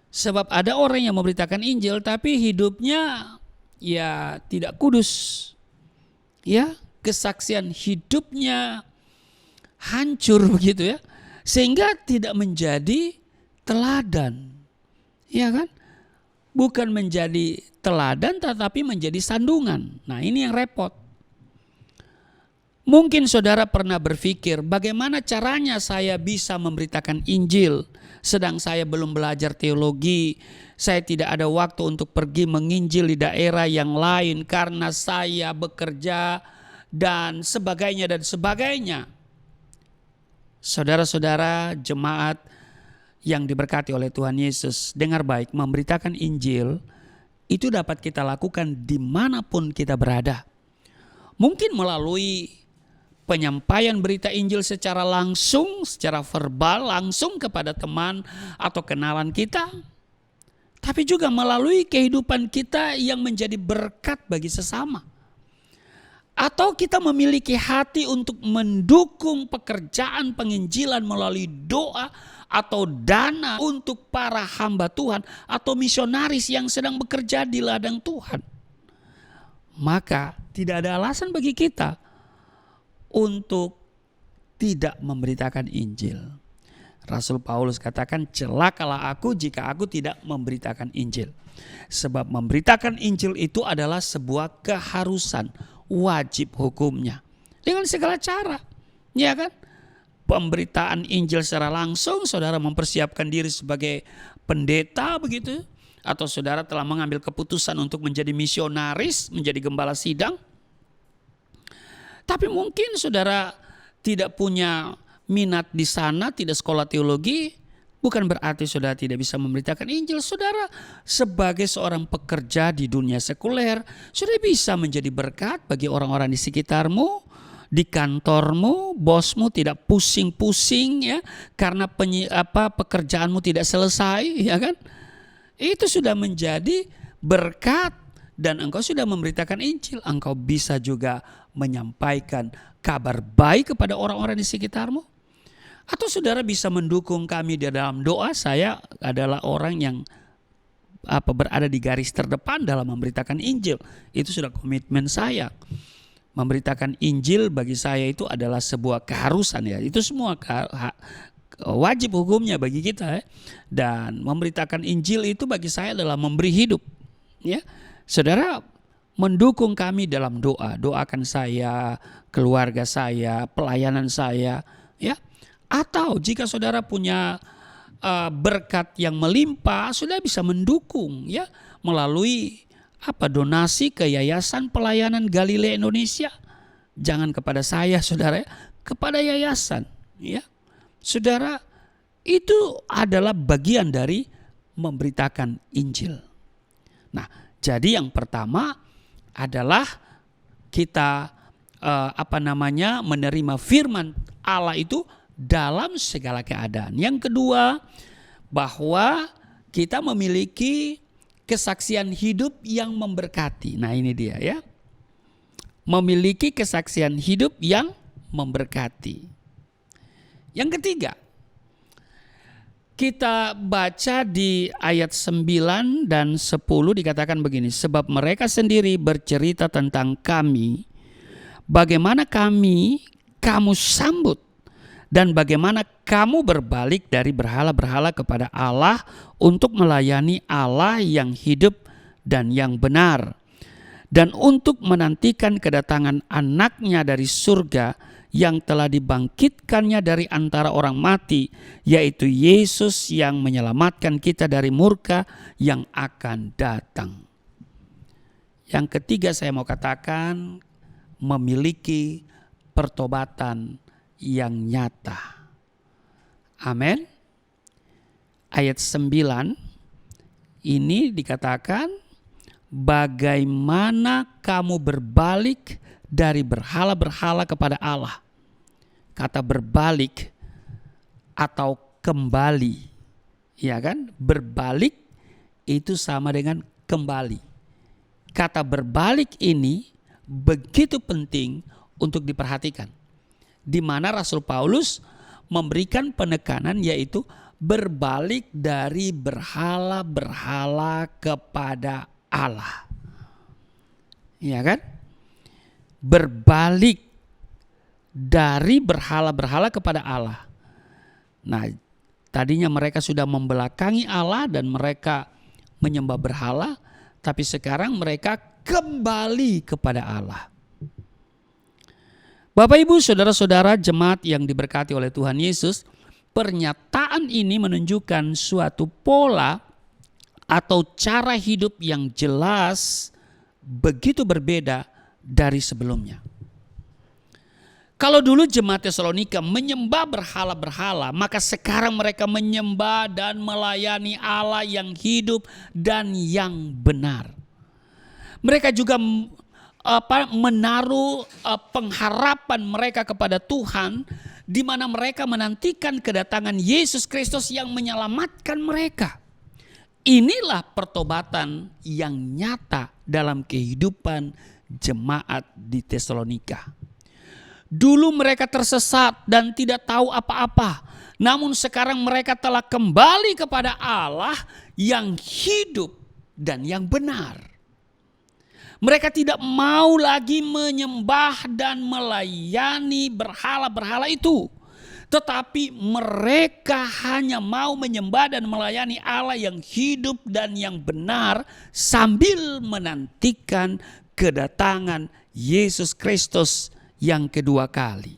Sebab ada orang yang memberitakan Injil tapi hidupnya ya tidak kudus. Ya, kesaksian hidupnya hancur begitu ya. Sehingga tidak menjadi teladan. Ya kan? Bukan menjadi teladan tetapi menjadi sandungan. Nah, ini yang repot. Mungkin saudara pernah berpikir bagaimana caranya saya bisa memberitakan Injil sedang saya belum belajar teologi, saya tidak ada waktu untuk pergi menginjil di daerah yang lain karena saya bekerja dan sebagainya dan sebagainya. Saudara-saudara jemaat yang diberkati oleh Tuhan Yesus, dengar baik, memberitakan Injil itu dapat kita lakukan dimanapun kita berada. Mungkin melalui penyampaian berita Injil secara langsung, secara verbal, langsung kepada teman atau kenalan kita. Tapi juga melalui kehidupan kita yang menjadi berkat bagi sesama. Atau kita memiliki hati untuk mendukung pekerjaan penginjilan melalui doa atau dana untuk para hamba Tuhan atau misionaris yang sedang bekerja di ladang Tuhan. Maka tidak ada alasan bagi kita untuk tidak memberitakan Injil. Rasul Paulus katakan, celakalah aku jika aku tidak memberitakan Injil. Sebab memberitakan Injil itu adalah sebuah keharusan, wajib hukumnya. Dengan segala cara, ya kan? Pemberitaan Injil secara langsung, saudara mempersiapkan diri sebagai pendeta begitu, atau saudara telah mengambil keputusan untuk menjadi misionaris, menjadi gembala sidang. Tapi mungkin saudara tidak punya minat di sana, tidak sekolah teologi, bukan berarti saudara tidak bisa memberitakan Injil. Saudara sebagai seorang pekerja di dunia sekuler, saudara bisa menjadi berkat bagi orang-orang di sekitarmu, di kantormu, bosmu tidak pusing-pusing ya karena pekerjaanmu tidak selesai, ya kan? Itu sudah menjadi berkat dan engkau sudah memberitakan Injil. Engkau bisa juga menyampaikan kabar baik kepada orang-orang di sekitarmu. Atau saudara bisa mendukung kami di dalam doa. Saya adalah orang yang berada di garis terdepan dalam memberitakan Injil. Itu sudah komitmen saya. Memberitakan Injil bagi saya itu adalah sebuah keharusan ya. Itu semua wajib hukumnya bagi kita ya. Dan memberitakan Injil itu bagi saya adalah memberi hidup. Ya, saudara mendukung kami dalam doa. Doakan saya, keluarga saya, pelayanan saya, ya. Atau jika saudara punya berkat yang melimpah, saudara bisa mendukung ya melalui donasi ke Yayasan Pelayanan Galilea Indonesia. Jangan kepada saya saudara, kepada yayasan ya. Saudara, itu adalah bagian dari memberitakan Injil. Nah, jadi yang pertama adalah kita menerima firman Allah itu dalam segala keadaan. Yang kedua, bahwa kita memiliki kesaksian hidup yang memberkati. Nah, ini dia ya. Memiliki kesaksian hidup yang memberkati. Yang ketiga, kita baca di ayat 9 dan 10 dikatakan begini, sebab mereka sendiri bercerita tentang kami, bagaimana kamu sambut dan bagaimana kamu berbalik dari berhala-berhala kepada Allah untuk melayani Allah yang hidup dan yang benar, dan untuk menantikan kedatangan anaknya dari surga yang telah dibangkitkannya dari antara orang mati, yaitu Yesus yang menyelamatkan kita dari murka yang akan datang. Yang ketiga saya mau katakan, memiliki pertobatan yang nyata. Amin. Ayat 9 ini dikatakan, bagaimana kamu berbalik dari berhala-berhala kepada Allah. Kata berbalik atau kembali, ya kan? Berbalik itu sama dengan kembali. Kata berbalik ini begitu penting untuk diperhatikan. di mana Rasul Paulus memberikan penekanan, yaitu berbalik dari berhala-berhala kepada Allah. Ya kan? Berbalik dari berhala-berhala kepada Allah. Nah, tadinya mereka sudah membelakangi Allah dan mereka menyembah berhala, tapi sekarang mereka kembali kepada Allah. Bapak, Ibu, saudara-saudara jemaat yang diberkati oleh Tuhan Yesus, pernyataan ini menunjukkan suatu pola atau cara hidup yang jelas begitu berbeda dari sebelumnya. Kalau dulu jemaat Tesalonika menyembah berhala-berhala, maka sekarang mereka menyembah dan melayani Allah yang hidup dan yang benar. Mereka juga menaruh pengharapan mereka kepada Tuhan, di mana mereka menantikan kedatangan Yesus Kristus yang menyelamatkan mereka. Inilah pertobatan yang nyata dalam kehidupan jemaat di Tesalonika. Dulu mereka tersesat dan tidak tahu apa-apa. Namun sekarang mereka telah kembali kepada Allah yang hidup dan yang benar. Mereka tidak mau lagi menyembah dan melayani berhala-berhala itu. Tetapi mereka hanya mau menyembah dan melayani Allah yang hidup dan yang benar, sambil menantikan kedatangan Yesus Kristus yang kedua kali.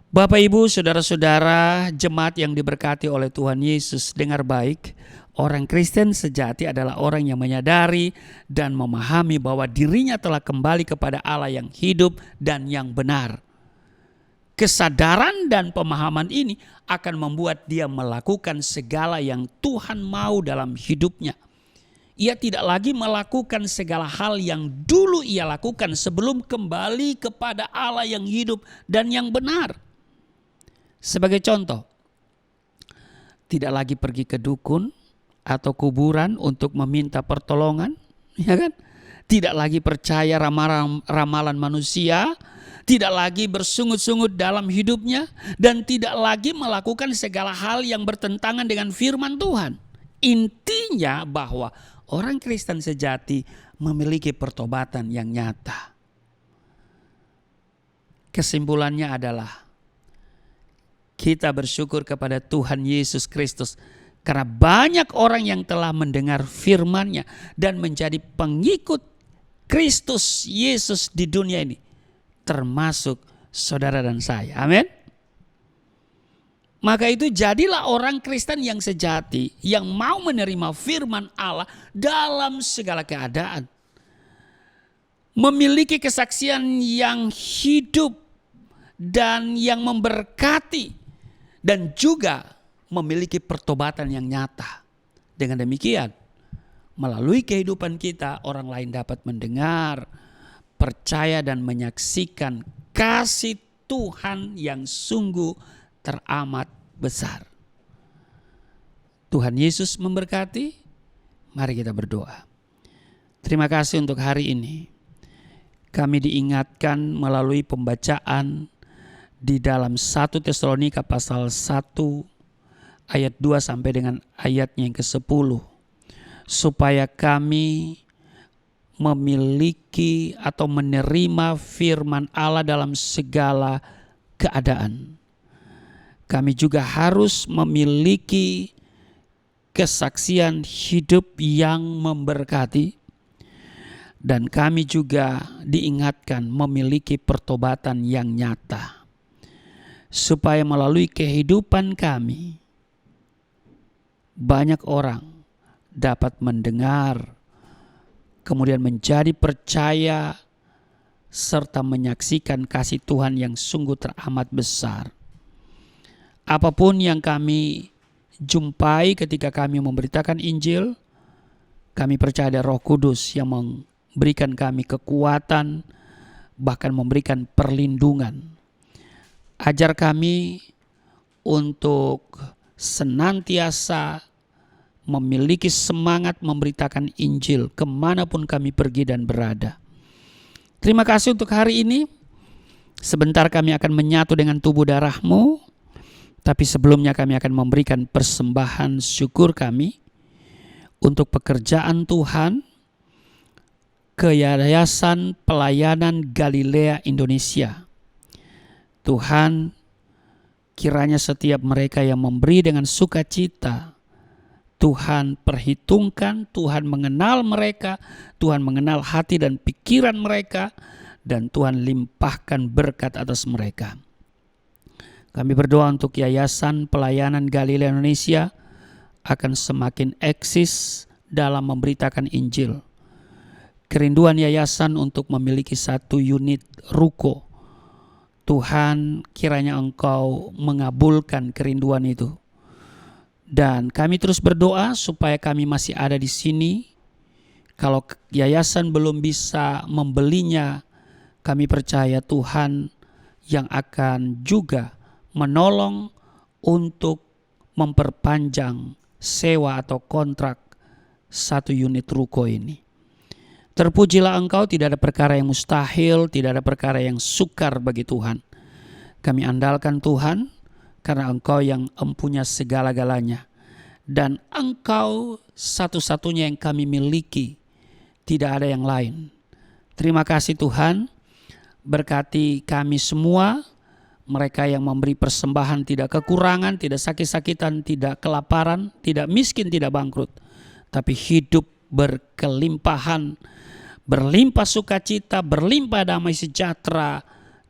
Bapak, Ibu, saudara-saudara jemaat yang diberkati oleh Tuhan Yesus, dengar baik. Orang Kristen sejati adalah orang yang menyadari dan memahami bahwa dirinya telah kembali kepada Allah yang hidup dan yang benar. Kesadaran dan pemahaman ini akan membuat dia melakukan segala yang Tuhan mau dalam hidupnya. Ia tidak lagi melakukan segala hal yang dulu ia lakukan sebelum kembali kepada Allah yang hidup dan yang benar. Sebagai contoh, tidak lagi pergi ke dukun atau kuburan untuk meminta pertolongan, ya kan? Tidak lagi percaya ramalan manusia, tidak lagi bersungut-sungut dalam hidupnya, dan tidak lagi melakukan segala hal yang bertentangan dengan firman Tuhan. Intinya bahwa orang Kristen sejati memiliki pertobatan yang nyata. Kesimpulannya adalah kita bersyukur kepada Tuhan Yesus Kristus karena banyak orang yang telah mendengar firman-Nya dan menjadi pengikut Kristus Yesus di dunia ini, termasuk saudara dan saya. Amin. Maka itu jadilah orang Kristen yang sejati, yang mau menerima firman Allah dalam segala keadaan. Memiliki kesaksian yang hidup dan yang memberkati, dan juga memiliki pertobatan yang nyata. Dengan demikian, melalui kehidupan kita, orang lain dapat mendengar, percaya dan menyaksikan kasih Tuhan yang sungguh teramat besar. Tuhan Yesus memberkati. Mari kita berdoa. Terima kasih untuk hari ini. Kami diingatkan melalui pembacaan di dalam 1 Tesalonika pasal 1 ayat 2 sampai dengan ayatnya yang ke-10. Supaya kami memiliki atau menerima firman Allah dalam segala keadaan. Kami juga harus memiliki kesaksian hidup yang memberkati. Dan kami juga diingatkan memiliki pertobatan yang nyata. Supaya melalui kehidupan kami, banyak orang dapat mendengar, kemudian menjadi percaya, serta menyaksikan kasih Tuhan yang sungguh teramat besar. Apapun yang kami jumpai ketika kami memberitakan Injil, kami percaya ada Roh Kudus yang memberikan kami kekuatan, bahkan memberikan perlindungan. Ajar kami untuk senantiasa memiliki semangat memberitakan Injil kemanapun kami pergi dan berada. Terima kasih untuk hari ini. Sebentar kami akan menyatu dengan tubuh darah-Mu, tapi sebelumnya kami akan memberikan persembahan syukur kami untuk pekerjaan Tuhan ke Yayasan Pelayanan Galilea Indonesia. Tuhan, kiranya setiap mereka yang memberi dengan sukacita, Tuhan perhitungkan, Tuhan mengenal mereka, Tuhan mengenal hati dan pikiran mereka, dan Tuhan limpahkan berkat atas mereka. Kami berdoa untuk Yayasan Pelayanan Galilea Indonesia akan semakin eksis dalam memberitakan Injil. Kerinduan yayasan untuk memiliki 1 unit ruko, Tuhan kiranya Engkau mengabulkan kerinduan itu. Dan kami terus berdoa supaya kami masih ada di sini. Kalau yayasan belum bisa membelinya, kami percaya Tuhan yang akan juga menolong untuk memperpanjang sewa atau kontrak 1 unit ruko ini. Terpujilah Engkau, tidak ada perkara yang mustahil, tidak ada perkara yang sukar bagi Tuhan. Kami andalkan Tuhan karena Engkau yang empunya segala-galanya. Dan Engkau satu-satunya yang kami miliki, tidak ada yang lain. Terima kasih Tuhan, berkati kami semua, mereka yang memberi persembahan tidak kekurangan, tidak sakit-sakitan, tidak kelaparan, tidak miskin, tidak bangkrut, tapi hidup berkelimpahan, berlimpah sukacita, berlimpah damai sejahtera,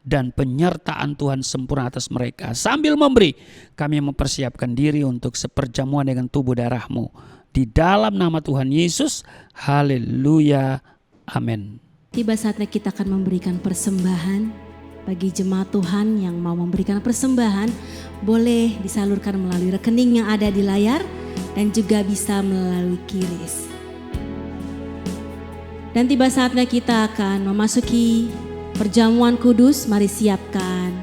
dan penyertaan Tuhan sempurna atas mereka. Sambil memberi, kami mempersiapkan diri untuk seperjamuan dengan tubuh darah-Mu. Di dalam nama Tuhan Yesus, haleluya, amin. Tiba saatnya kita akan memberikan persembahan. Bagi jemaat Tuhan yang mau memberikan persembahan, boleh disalurkan melalui rekening yang ada di layar dan juga bisa melalui QRIS. Dan tiba saatnya kita akan memasuki perjamuan kudus. Mari siapkan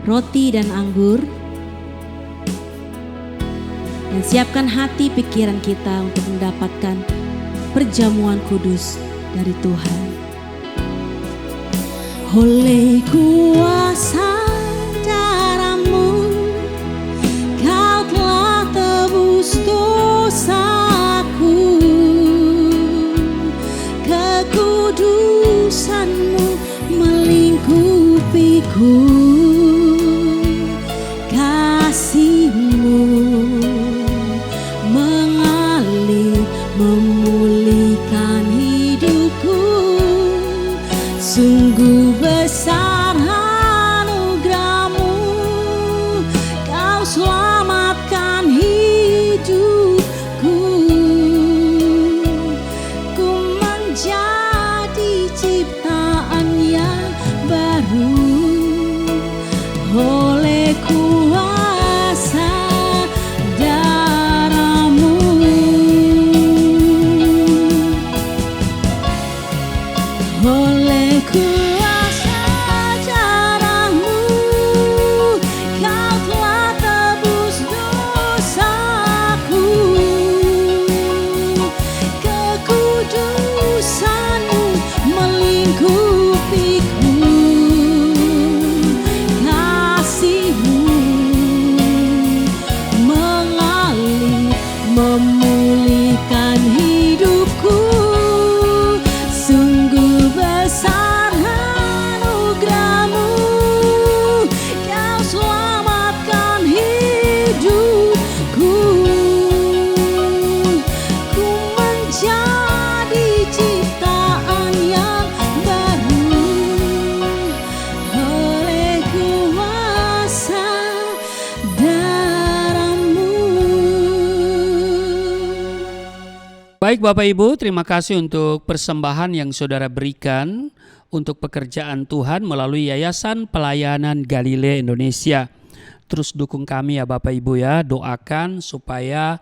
roti dan anggur. Dan siapkan hati pikiran kita untuk mendapatkan perjamuan kudus dari Tuhan. Oleh kuasa darah-Mu, Kau telah tebus dosaku. Kekudusan-Mu melingkupiku. Kasih-Mu mengalir memulihkan hidupku. Sungguh besar anugerah-Mu, Kau selamatkan hidupku. Ku menjadi ciptaan yang baru oleh kuasa darah-Mu. Oleh kuasa darah-Mu, Kau telah tebus dosaku. Kekudusan-Mu melingkupiku. Kasih-Mu mengalir memulihkan hidupku. Sungguh besar anugerah-Mu, Kau selamatkan hidupku. Ku menjadi ciptaan yang baru oleh kuasa darah-Mu. Baik Bapak Ibu, terima kasih untuk persembahan yang saudara berikan untuk pekerjaan Tuhan melalui Yayasan Pelayanan Galilea Indonesia. Terus dukung kami ya Bapak Ibu ya, doakan supaya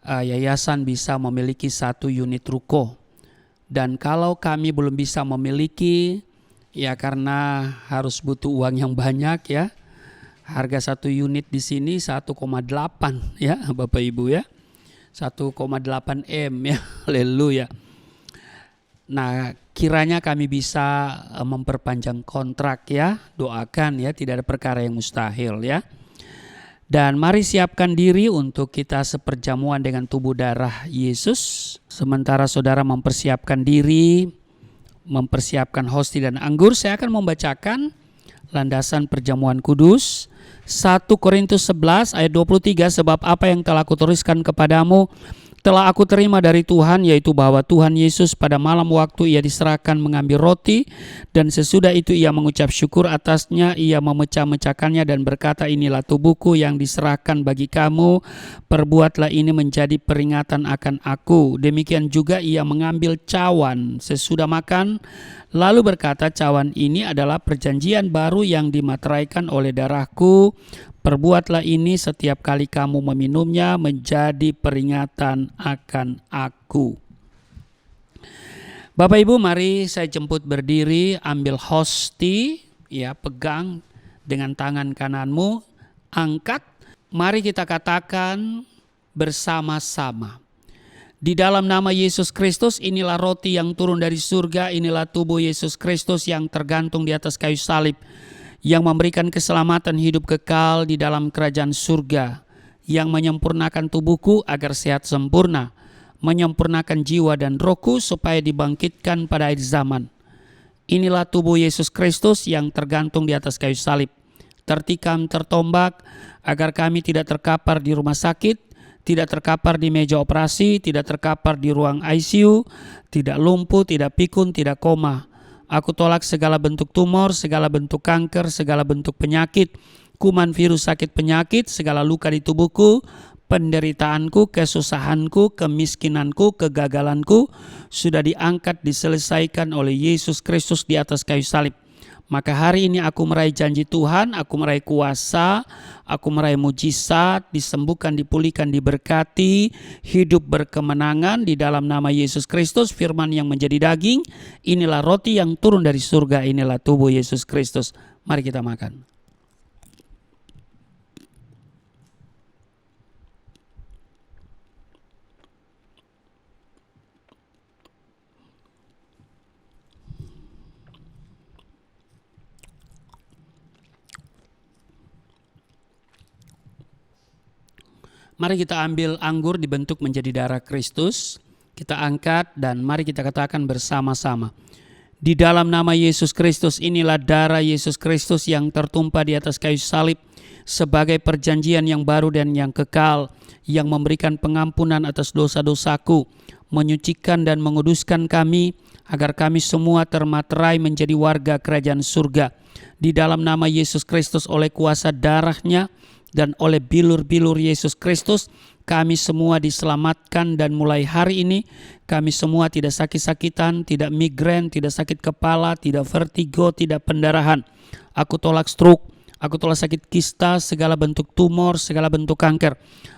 yayasan bisa memiliki 1 unit ruko. Dan kalau kami belum bisa memiliki, ya karena harus butuh uang yang banyak ya. Harga 1 unit di sini 1,8 ya Bapak Ibu ya. 1,8 M ya, haleluya. Nah, kiranya kami bisa memperpanjang kontrak ya, doakan ya, tidak ada perkara yang mustahil ya. Dan mari siapkan diri untuk kita seperjamuan dengan tubuh darah Yesus. Sementara saudara mempersiapkan diri, mempersiapkan hosti dan anggur, saya akan membacakan landasan perjamuan kudus. 1 Korintus 11 ayat 23, sebab apa yang telah aku tuliskan kepadamu telah aku terima dari Tuhan, yaitu bahwa Tuhan Yesus pada malam waktu ia diserahkan mengambil roti, dan sesudah itu ia mengucap syukur atasnya, ia memecah-mecahkannya dan berkata, inilah tubuhku yang diserahkan bagi kamu, perbuatlah ini menjadi peringatan akan aku. Demikian juga ia mengambil cawan sesudah makan, lalu berkata, cawan ini adalah perjanjian baru yang dimateraikan oleh darahku. Perbuatlah ini setiap kali kamu meminumnya menjadi peringatan akan aku. Bapak Ibu, mari saya jemput berdiri, ambil hosti, ya, pegang dengan tangan kananmu, angkat. Mari kita katakan bersama-sama. Di dalam nama Yesus Kristus, inilah roti yang turun dari surga, inilah tubuh Yesus Kristus yang tergantung di atas kayu salib, yang memberikan keselamatan hidup kekal di dalam kerajaan surga, yang menyempurnakan tubuhku agar sehat sempurna, menyempurnakan jiwa dan rohku supaya dibangkitkan pada akhir zaman. Inilah tubuh Yesus Kristus yang tergantung di atas kayu salib, tertikam, tertombak, agar kami tidak terkapar di rumah sakit, tidak terkapar di meja operasi, tidak terkapar di ruang ICU, tidak lumpuh, tidak pikun, tidak koma. Aku tolak segala bentuk tumor, segala bentuk kanker, segala bentuk penyakit, kuman, virus, sakit penyakit, segala luka di tubuhku, penderitaanku, kesusahanku, kemiskinanku, kegagalanku sudah diangkat, diselesaikan oleh Yesus Kristus di atas kayu salib. Maka hari ini aku meraih janji Tuhan, aku meraih kuasa, aku meraih mujizat, disembuhkan, dipulihkan, diberkati, hidup berkemenangan di dalam nama Yesus Kristus, firman yang menjadi daging. Inilah roti yang turun dari surga, inilah tubuh Yesus Kristus. Mari kita makan. Mari kita ambil anggur dibentuk menjadi darah Kristus. Kita angkat dan mari kita katakan bersama-sama. Di dalam nama Yesus Kristus, inilah darah Yesus Kristus yang tertumpah di atas kayu salib sebagai perjanjian yang baru dan yang kekal, yang memberikan pengampunan atas dosa-dosaku, menyucikan dan menguduskan kami, agar kami semua termaterai menjadi warga kerajaan surga. Di dalam nama Yesus Kristus, oleh kuasa darahnya dan oleh bilur-bilur Yesus Kristus, kami semua diselamatkan, dan mulai hari ini kami semua tidak sakit-sakitan, tidak migrain, tidak sakit kepala, tidak vertigo, tidak pendarahan. Aku tolak stroke, aku tolak sakit kista, segala bentuk tumor, segala bentuk kanker.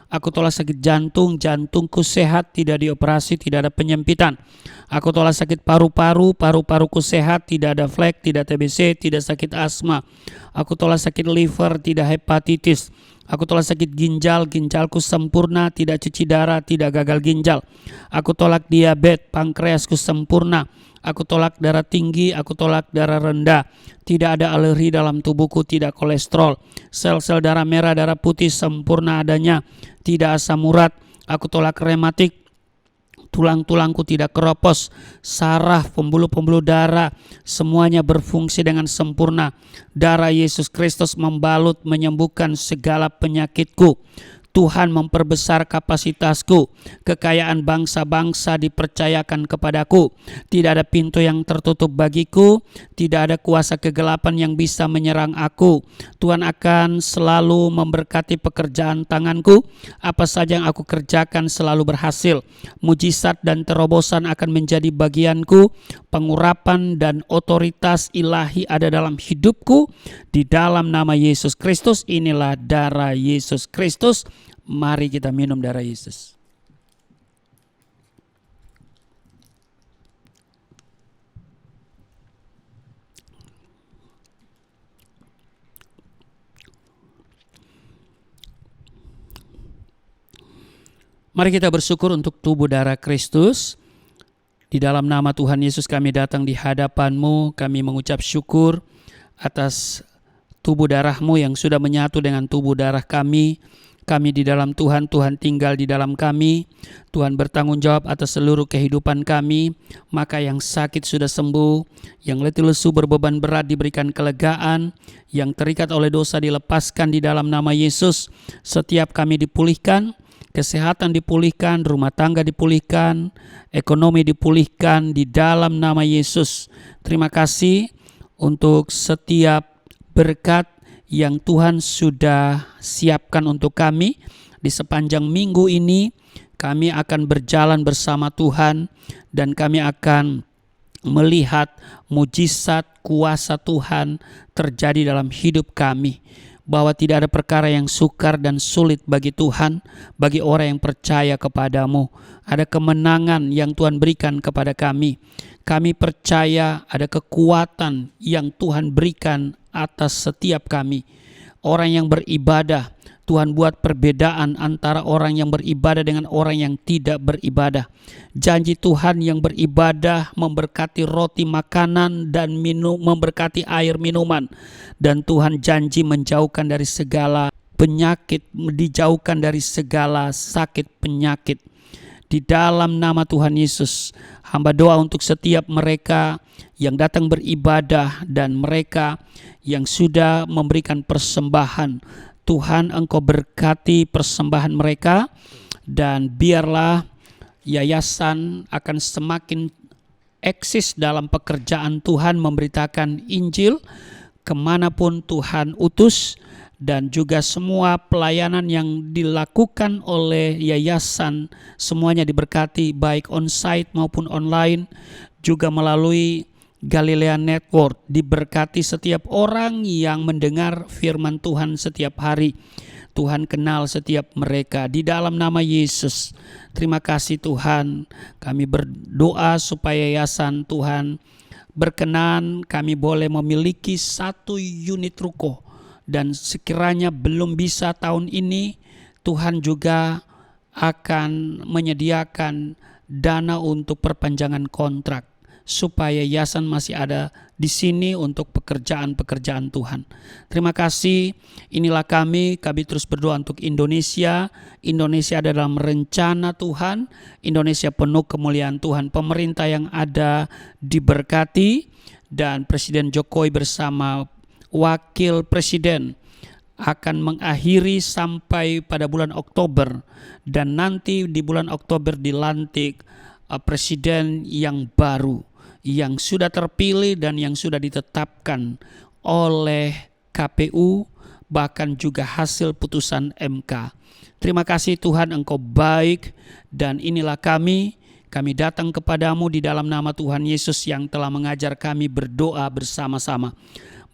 Aku tolak sakit jantung, jantungku sehat, tidak dioperasi, tidak ada penyempitan. Aku tolak sakit paru-paru, paru-paruku sehat, tidak ada flek, tidak TBC, tidak sakit asma. Aku tolak sakit liver, tidak hepatitis. Aku tolak sakit ginjal, ginjalku sempurna, tidak cuci darah, tidak gagal ginjal. Aku tolak diabetes, pankreasku sempurna. Aku tolak darah tinggi, aku tolak darah rendah. Tidak ada alergi dalam tubuhku, tidak kolesterol. Sel-sel darah merah, darah putih sempurna adanya. Tidak asam urat. Aku tolak rematik. Tulang-tulangku tidak keropos, saraf, pembuluh-pembuluh darah, semuanya berfungsi dengan sempurna. Darah Yesus Kristus membalut, menyembuhkan segala penyakitku. Tuhan memperbesar kapasitasku. Kekayaan bangsa-bangsa dipercayakan kepadaku. Tidak ada pintu yang tertutup bagiku. Tidak ada kuasa kegelapan yang bisa menyerang aku. Tuhan akan selalu memberkati pekerjaan tanganku. Apa saja yang aku kerjakan selalu berhasil. Mujizat dan terobosan akan menjadi bagianku. Pengurapan dan otoritas ilahi ada dalam hidupku. Di dalam nama Yesus Kristus, inilah darah Yesus Kristus. Mari kita minum darah Yesus. Mari kita bersyukur untuk tubuh darah Kristus. Di dalam nama Tuhan Yesus kami datang di hadapan-Mu, kami mengucap syukur atas tubuh darah-Mu yang sudah menyatu dengan tubuh darah kami. Kami di dalam Tuhan, Tuhan tinggal di dalam kami. Tuhan bertanggung jawab atas seluruh kehidupan kami. Maka yang sakit sudah sembuh, yang letih lesu berbeban berat diberikan kelegaan, yang terikat oleh dosa dilepaskan di dalam nama Yesus. Setiap kami dipulihkan, kesehatan dipulihkan, rumah tangga dipulihkan, ekonomi dipulihkan di dalam nama Yesus. Terima kasih untuk setiap berkat yang Tuhan sudah siapkan untuk kami. Di sepanjang minggu ini kami akan berjalan bersama Tuhan dan kami akan melihat mujizat kuasa Tuhan terjadi dalam hidup kami. Bahwa tidak ada perkara yang sukar dan sulit bagi Tuhan, bagi orang yang percaya kepadamu. Ada kemenangan yang Tuhan berikan kepada kami. Kami percaya ada kekuatan yang Tuhan berikan atas setiap kami. Orang yang beribadah, Tuhan buat perbedaan antara orang yang beribadah dengan orang yang tidak beribadah. Janji Tuhan yang beribadah memberkati roti makanan dan memberkati air minuman. Dan Tuhan janji menjauhkan dari segala penyakit, dijauhkan dari segala sakit penyakit. Di dalam nama Tuhan Yesus, hamba doa untuk setiap mereka yang datang beribadah dan mereka yang sudah memberikan persembahan. Tuhan, Engkau berkati persembahan mereka dan biarlah yayasan akan semakin eksis dalam pekerjaan Tuhan memberitakan Injil kemanapun Tuhan utus. Dan juga semua pelayanan yang dilakukan oleh yayasan semuanya diberkati baik on-site maupun online, juga melalui Galilea Network. Diberkati setiap orang yang mendengar firman Tuhan setiap hari. Tuhan kenal setiap mereka di dalam nama Yesus. Terima kasih Tuhan. Kami berdoa supaya yayasan Tuhan berkenan kami boleh memiliki 1 unit ruko. Dan sekiranya belum bisa tahun ini, Tuhan juga akan menyediakan dana untuk perpanjangan kontrak supaya yayasan masih ada di sini untuk pekerjaan-pekerjaan Tuhan. Terima kasih. Inilah kami terus berdoa untuk Indonesia. Indonesia ada dalam rencana Tuhan. Indonesia penuh kemuliaan Tuhan. Pemerintah yang ada diberkati dan Presiden Jokowi bersama Wakil Presiden akan mengakhiri sampai pada bulan Oktober dan nanti di bulan Oktober dilantik presiden yang baru yang sudah terpilih dan yang sudah ditetapkan oleh KPU bahkan juga hasil putusan MK. Terima kasih Tuhan, Engkau baik dan inilah kami datang kepadamu di dalam nama Tuhan Yesus yang telah mengajar kami berdoa bersama-sama.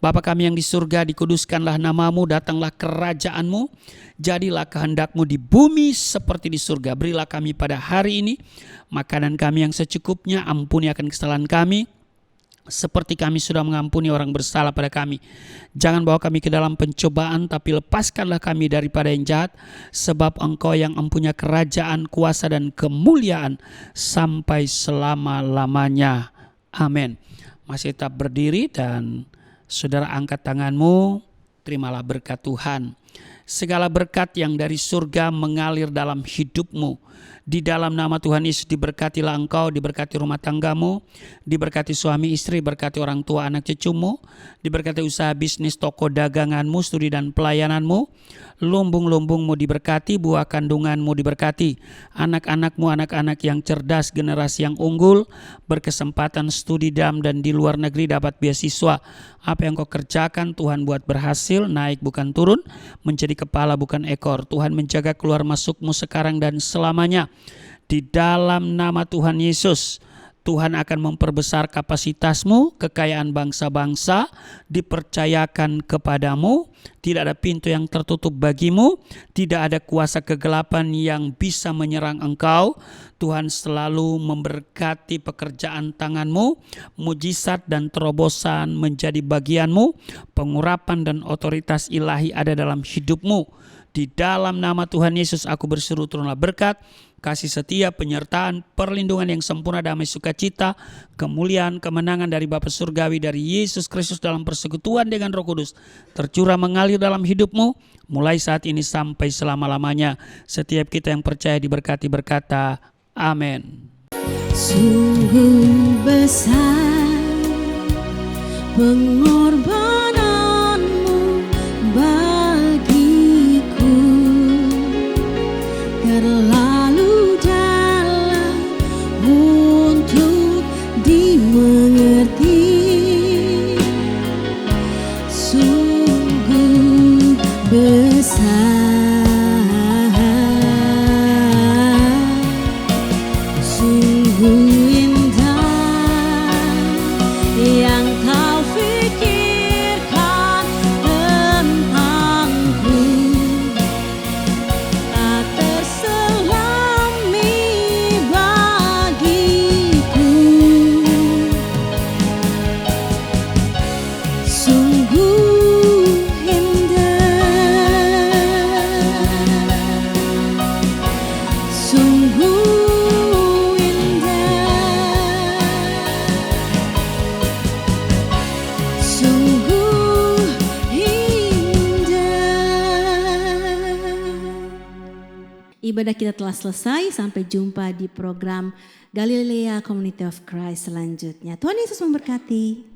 Bapa kami yang di surga, dikuduskanlah namamu, datanglah kerajaanmu, jadilah kehendakmu di bumi seperti di surga. Berilah kami pada hari ini makanan kami yang secukupnya, ampuni akan kesalahan kami, seperti kami sudah mengampuni orang bersalah pada kami. Jangan bawa kami ke dalam pencobaan, tapi lepaskanlah kami daripada yang jahat, sebab Engkau yang mempunyai kerajaan, kuasa dan kemuliaan sampai selama-lamanya. Amin. Masih tetap berdiri dan saudara angkat tanganmu, terimalah berkat Tuhan. Segala berkat yang dari surga mengalir dalam hidupmu. Di dalam nama Tuhan Yesus diberkatilah engkau, diberkati rumah tanggamu, diberkati suami istri, berkati orang tua anak cucumu, diberkati usaha bisnis, toko daganganmu, studi dan pelayananmu, lumbung-lumbungmu diberkati, buah kandunganmu diberkati, anak-anakmu anak-anak yang cerdas, generasi yang unggul, berkesempatan studi dalam dan di luar negeri dapat beasiswa. Apa yang kau kerjakan Tuhan buat berhasil, naik bukan turun, menjadi kepala bukan ekor. Tuhan menjaga keluar masukmu sekarang dan selamanya. Di dalam nama Tuhan Yesus, Tuhan akan memperbesar kapasitasmu, kekayaan bangsa-bangsa dipercayakan kepadamu, tidak ada pintu yang tertutup bagimu, tidak ada kuasa kegelapan yang bisa menyerang engkau. Tuhan selalu memberkati pekerjaan tanganmu, mujizat dan terobosan menjadi bagianmu, pengurapan dan otoritas ilahi ada dalam hidupmu. Di dalam nama Tuhan Yesus aku berseru turunlah berkat, kasih setia, penyertaan, perlindungan yang sempurna, damai, sukacita, kemuliaan, kemenangan dari Bapa Surgawi, dari Yesus Kristus dalam persekutuan dengan Roh Kudus tercurah mengalir dalam hidupmu mulai saat ini sampai selama-lamanya. Setiap kita yang percaya diberkati berkata amin. Sungguh besar pengorbananmu bagiku, terlalu dalam untuk dimengerti. Sungguh besar, sungguh indah yang kau pikirkan tentangku, tak terselami bagiku. Sungguh indah, sungguh indah, sungguh indah. Ibadah kita telah selesai. Sampai jumpa di program Galilea Community of Christ selanjutnya. Tuhan Yesus memberkati.